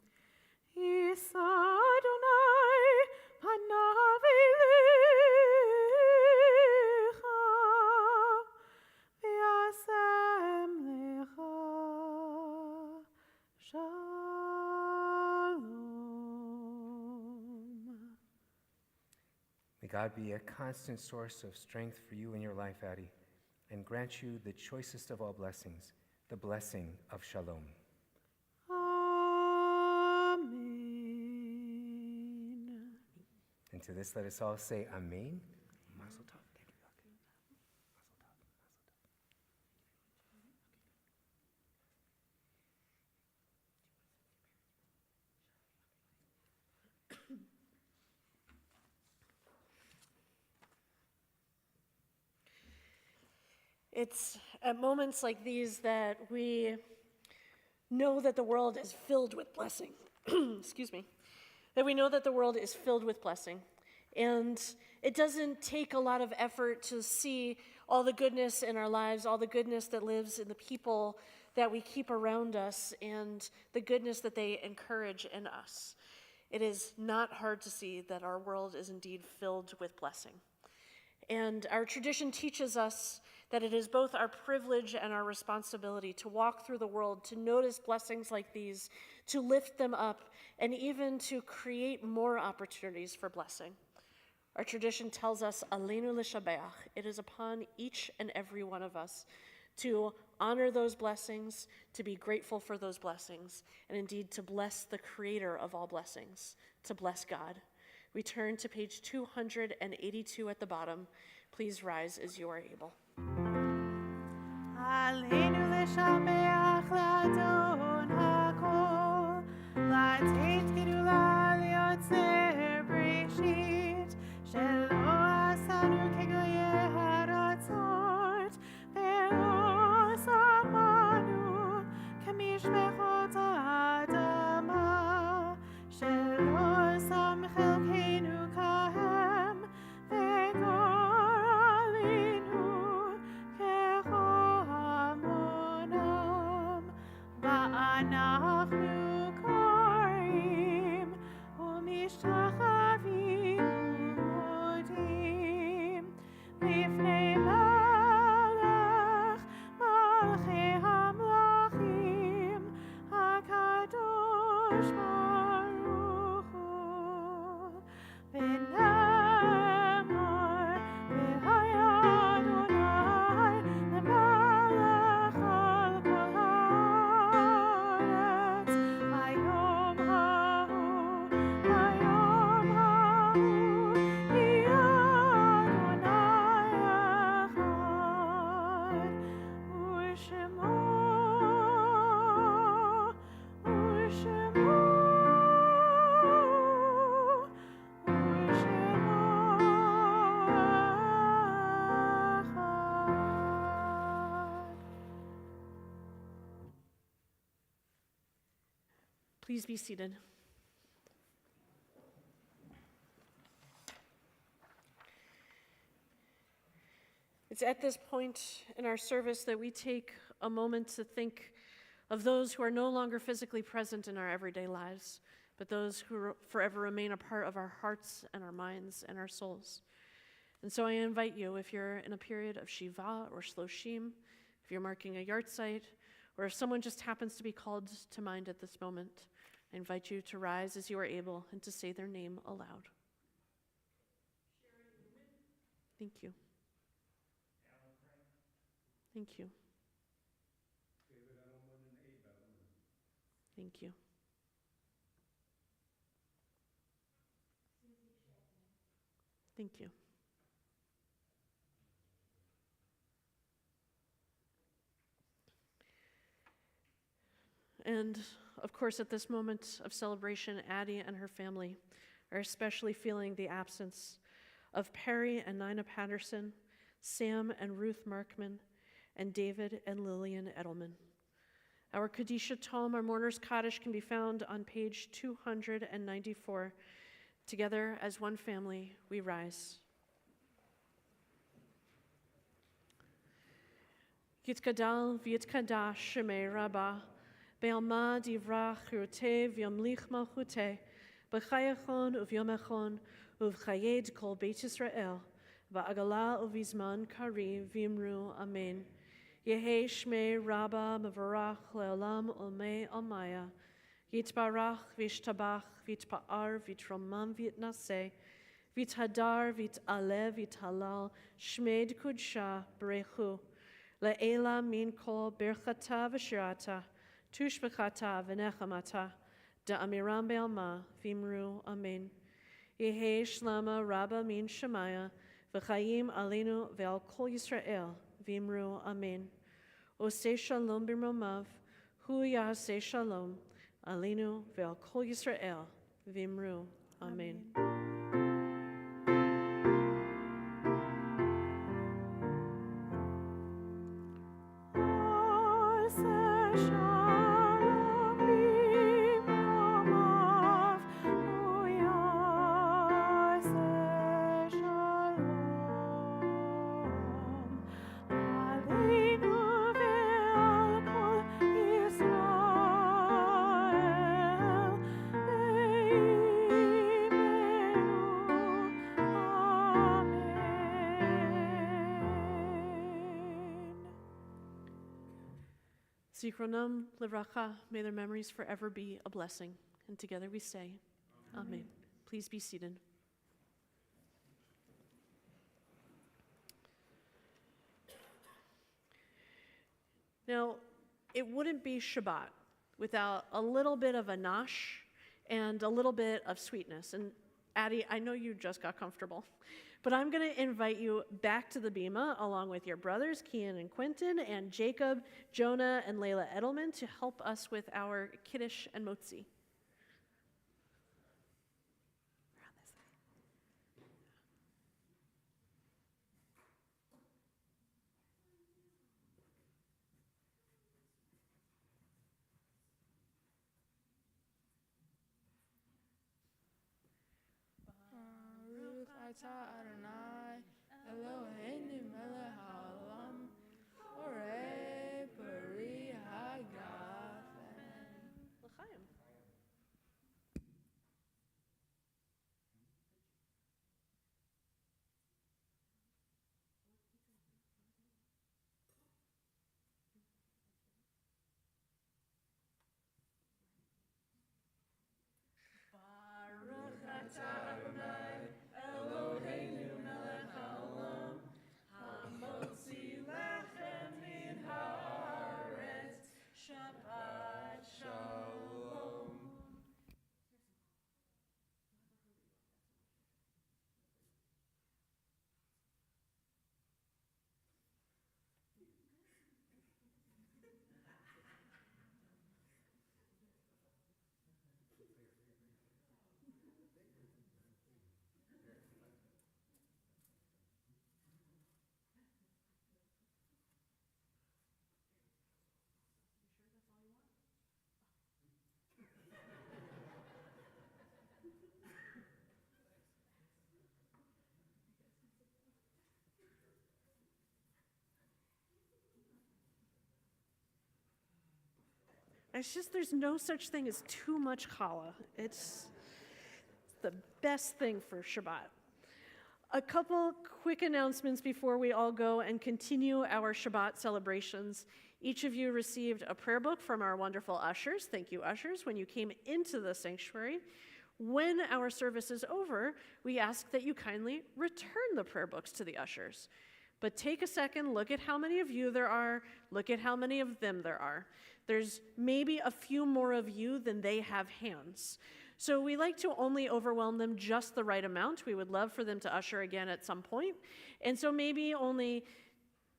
Speaker 1: May God be a constant source of strength for you in your life, Addy, and grant you the choicest of all blessings, the blessing of shalom.
Speaker 6: Amen.
Speaker 1: And to this, let us all say Amen. Mazel tov. Thank you.
Speaker 6: It's at moments like these that we know that the world is filled with blessing. Excuse me. That we know that the world is filled with blessing. And it doesn't take a lot of effort to see all the goodness in our lives, all the goodness that lives in the people that we keep around us, and the goodness that they encourage in us. It is not hard to see that our world is indeed filled with blessing. And our tradition teaches us that it is both our privilege and our responsibility to walk through the world, to notice blessings like these, to lift them up, and even to create more opportunities for blessing. Our tradition tells us, Aleinu l'shabeach, it is upon each and every one of us to honor those blessings, to be grateful for those blessings, and indeed to bless the creator of all blessings, to bless God. We turn to page 282 at the bottom. Please rise as you are able.
Speaker 5: Aleinu l'shabeach l'Adon hakol, לתת גדולה ליוצר בראשית, שלא עשנו כגויי הארצות, ולא שמנו כמשפחות האדמה, שלא שם חלקנו כהם, וגורלנו כהמונם, ואנחנו קוראים ומשתחווים ומודים לפני מלך מלכי המלכים, הקדוש ברוך הוא. ונאמר, והיה אדוני למלך על כל הארץ, היום ההוא יהיה אדוני אחד, ושמו
Speaker 6: Please be seated. It's at this point in our service that we take a moment to think of those who are no longer physically present in our everyday lives, but those who forever remain a part of our hearts and our minds and our souls. And so I invite you, if you're in a period of Shiva or Shloshim, if you're marking a yahrzeit, or if someone just happens to be called to mind at this moment, I invite you to rise as you are able and to say their name aloud. Thank you. Thank you. Thank you. Thank you. And of course, at this moment of celebration, Addy and her family are especially feeling the absence of Perry and Nina Patterson, Sam and Ruth Markman, and David and Lillian Edelman. Our Kadisha Tome, our mourner's Kaddish, can be found on page 294. Together as one family, we rise. Yitkadal v'yitkadash shemei Rabbah, Be'alma divrach chiruteh v'yamlich malchuteh, b'chayachon uvyomachon uv'chayed kol Beit Yisrael, ba'agala uvizman kari v'imru amen. Yehi shmei Rabbah mevarach le'olam olmei almaya, yitbarach v'yishtabach v'yitpa'ar v'yitromam v'yitnaseh, v'yithadar v'yit'aleh v'yithalal shmei d'kudsha b'rechu, Le'ela min kol birchata v'shirata, tushbechata v'nechamata, da'amiram be'alma, v'imru amen. Yehi shlama rabba min shemaya, v'chayim alinu ve'al kol Yisrael, v'imru amen. Oseh shalom b'mromav, hu yaseh shalom, alinu ve'al kol Yisrael, v'imru amen. Zichronam livracha, may their memories forever be a blessing. And together we say, Amen. Please be seated. Now, it wouldn't be Shabbat without a little bit of a nosh and a little bit of sweetness. And Addy, I know you just got comfortable, but I'm going to invite you back to the bima along with your brothers, Kian and Quentin, and Jacob, Jonah, and Layla Edelman to help us with our Kiddush and Motzi.
Speaker 4: Baruch atah Adonai, Eloheinu melech haolam, borei peri hagafen.
Speaker 6: L'chaim. Baruch atah Adonai, Eloheinu melech haolam, hamotzi lechem min haaretz, Shabbat shalom. It's just there's no such thing as too much challah. It's the best thing for Shabbat. A couple quick announcements before we all go and continue our Shabbat celebrations. Each of you received a prayer book from our wonderful ushers. Thank you, ushers, when you came into the sanctuary. When our service is over, we ask that you kindly return the prayer books to the ushers. But take a second, look at how many of you there are, look at how many of them there are. There's maybe a few more of you than they have hands. So we like to only overwhelm them just the right amount. We would love for them to usher again at some point. And so maybe only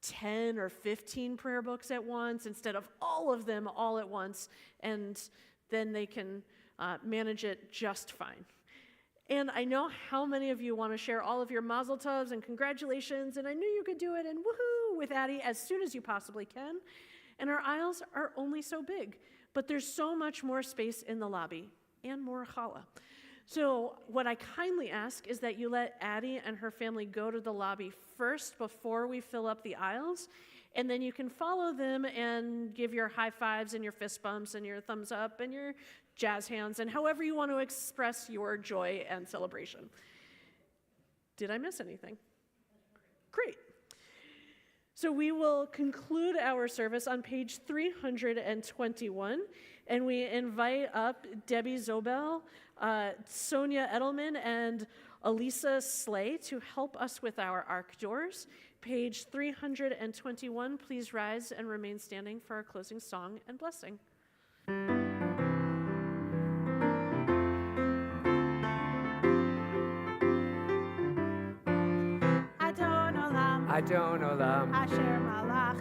Speaker 6: 10 or 15 prayer books at once instead of all of them all at once. And then they can manage it just fine. And I know how many of you want to share all of your mazel tovs and congratulations, and I knew you could do it, and woohoo with Addy as soon as you possibly can. And our aisles are only so big, but there's so much more space in the lobby and more challah. So what I kindly ask is that you let Addy and her family go to the lobby first before we fill up the aisles, and then you can follow them and give your high fives and your fist bumps and your thumbs up and your jazz hands and however you want to express your joy and celebration. Did I miss anything? Great. So we will conclude our service on page 321, and we invite up Debbie Zobel, Sonia Edelman, and Elisa Slay to help us with our ark doors. Page 321, please rise and remain standing for our closing song and blessing.
Speaker 1: Adon Olam,
Speaker 5: Asher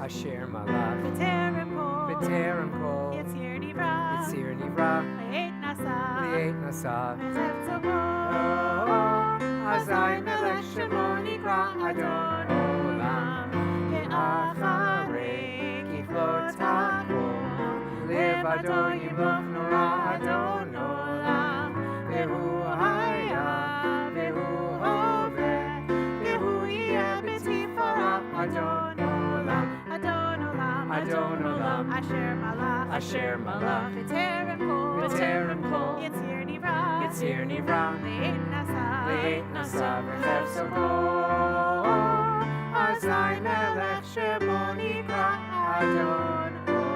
Speaker 1: Asher
Speaker 5: Malach,
Speaker 1: Malach,
Speaker 5: B'terem Kol,
Speaker 1: B'terem Kol,
Speaker 5: Yitzir Nivra,
Speaker 1: Yitzir Nivra,
Speaker 5: Le'et Nasa,
Speaker 1: Li'et Nasa,
Speaker 5: Mezev Tzavo,
Speaker 1: Azai Melech Shemo Nikra Adon Olam, Ve'acharei Kichlot HaKol, Levado Yimloch Nora Adon Olam, Ve'hu Haya, Ve'hu Hoveh, Ve'hu Yeh B'tifara Adon Olam,
Speaker 5: Adon Olam,
Speaker 1: Adon Olam,
Speaker 5: Asher Malach,
Speaker 1: Asher Malach,
Speaker 5: B'terem Kol,
Speaker 1: B'terem Kol,
Speaker 5: Yitzir Nivra,
Speaker 1: Yitzir Nivra,
Speaker 5: Le'et Nasa,
Speaker 1: Le'et Nasa V'chev Soko, Azai Melech Shemo Nikra Adon Olam.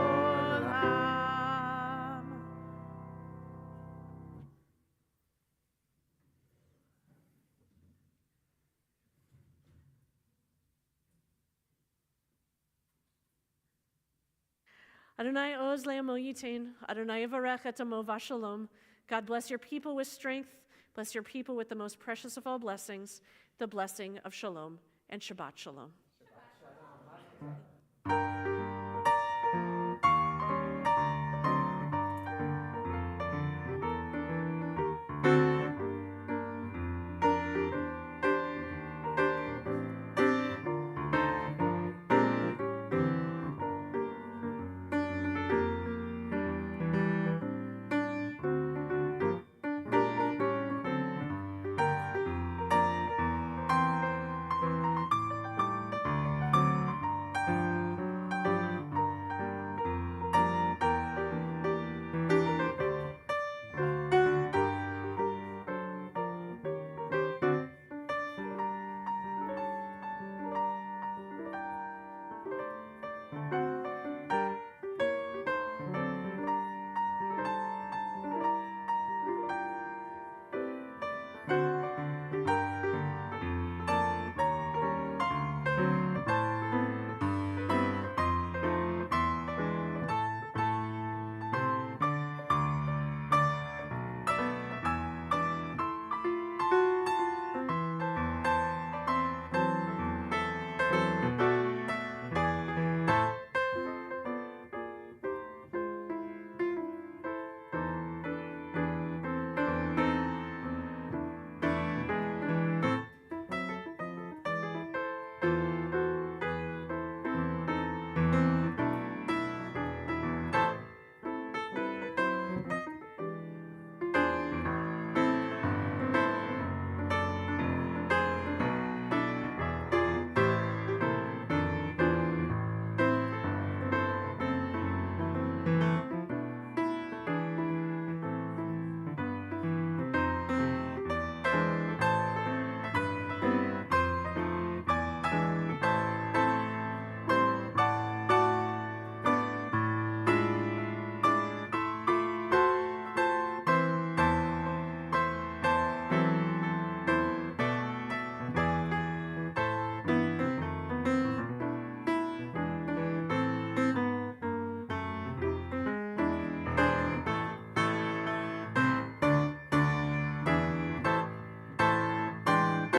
Speaker 6: Adonai oz le'amo yitain, Adonai yivarech et amo v'shalom. God bless your people with strength, bless your people with the most precious of all blessings, the blessing of shalom and Shabbat shalom.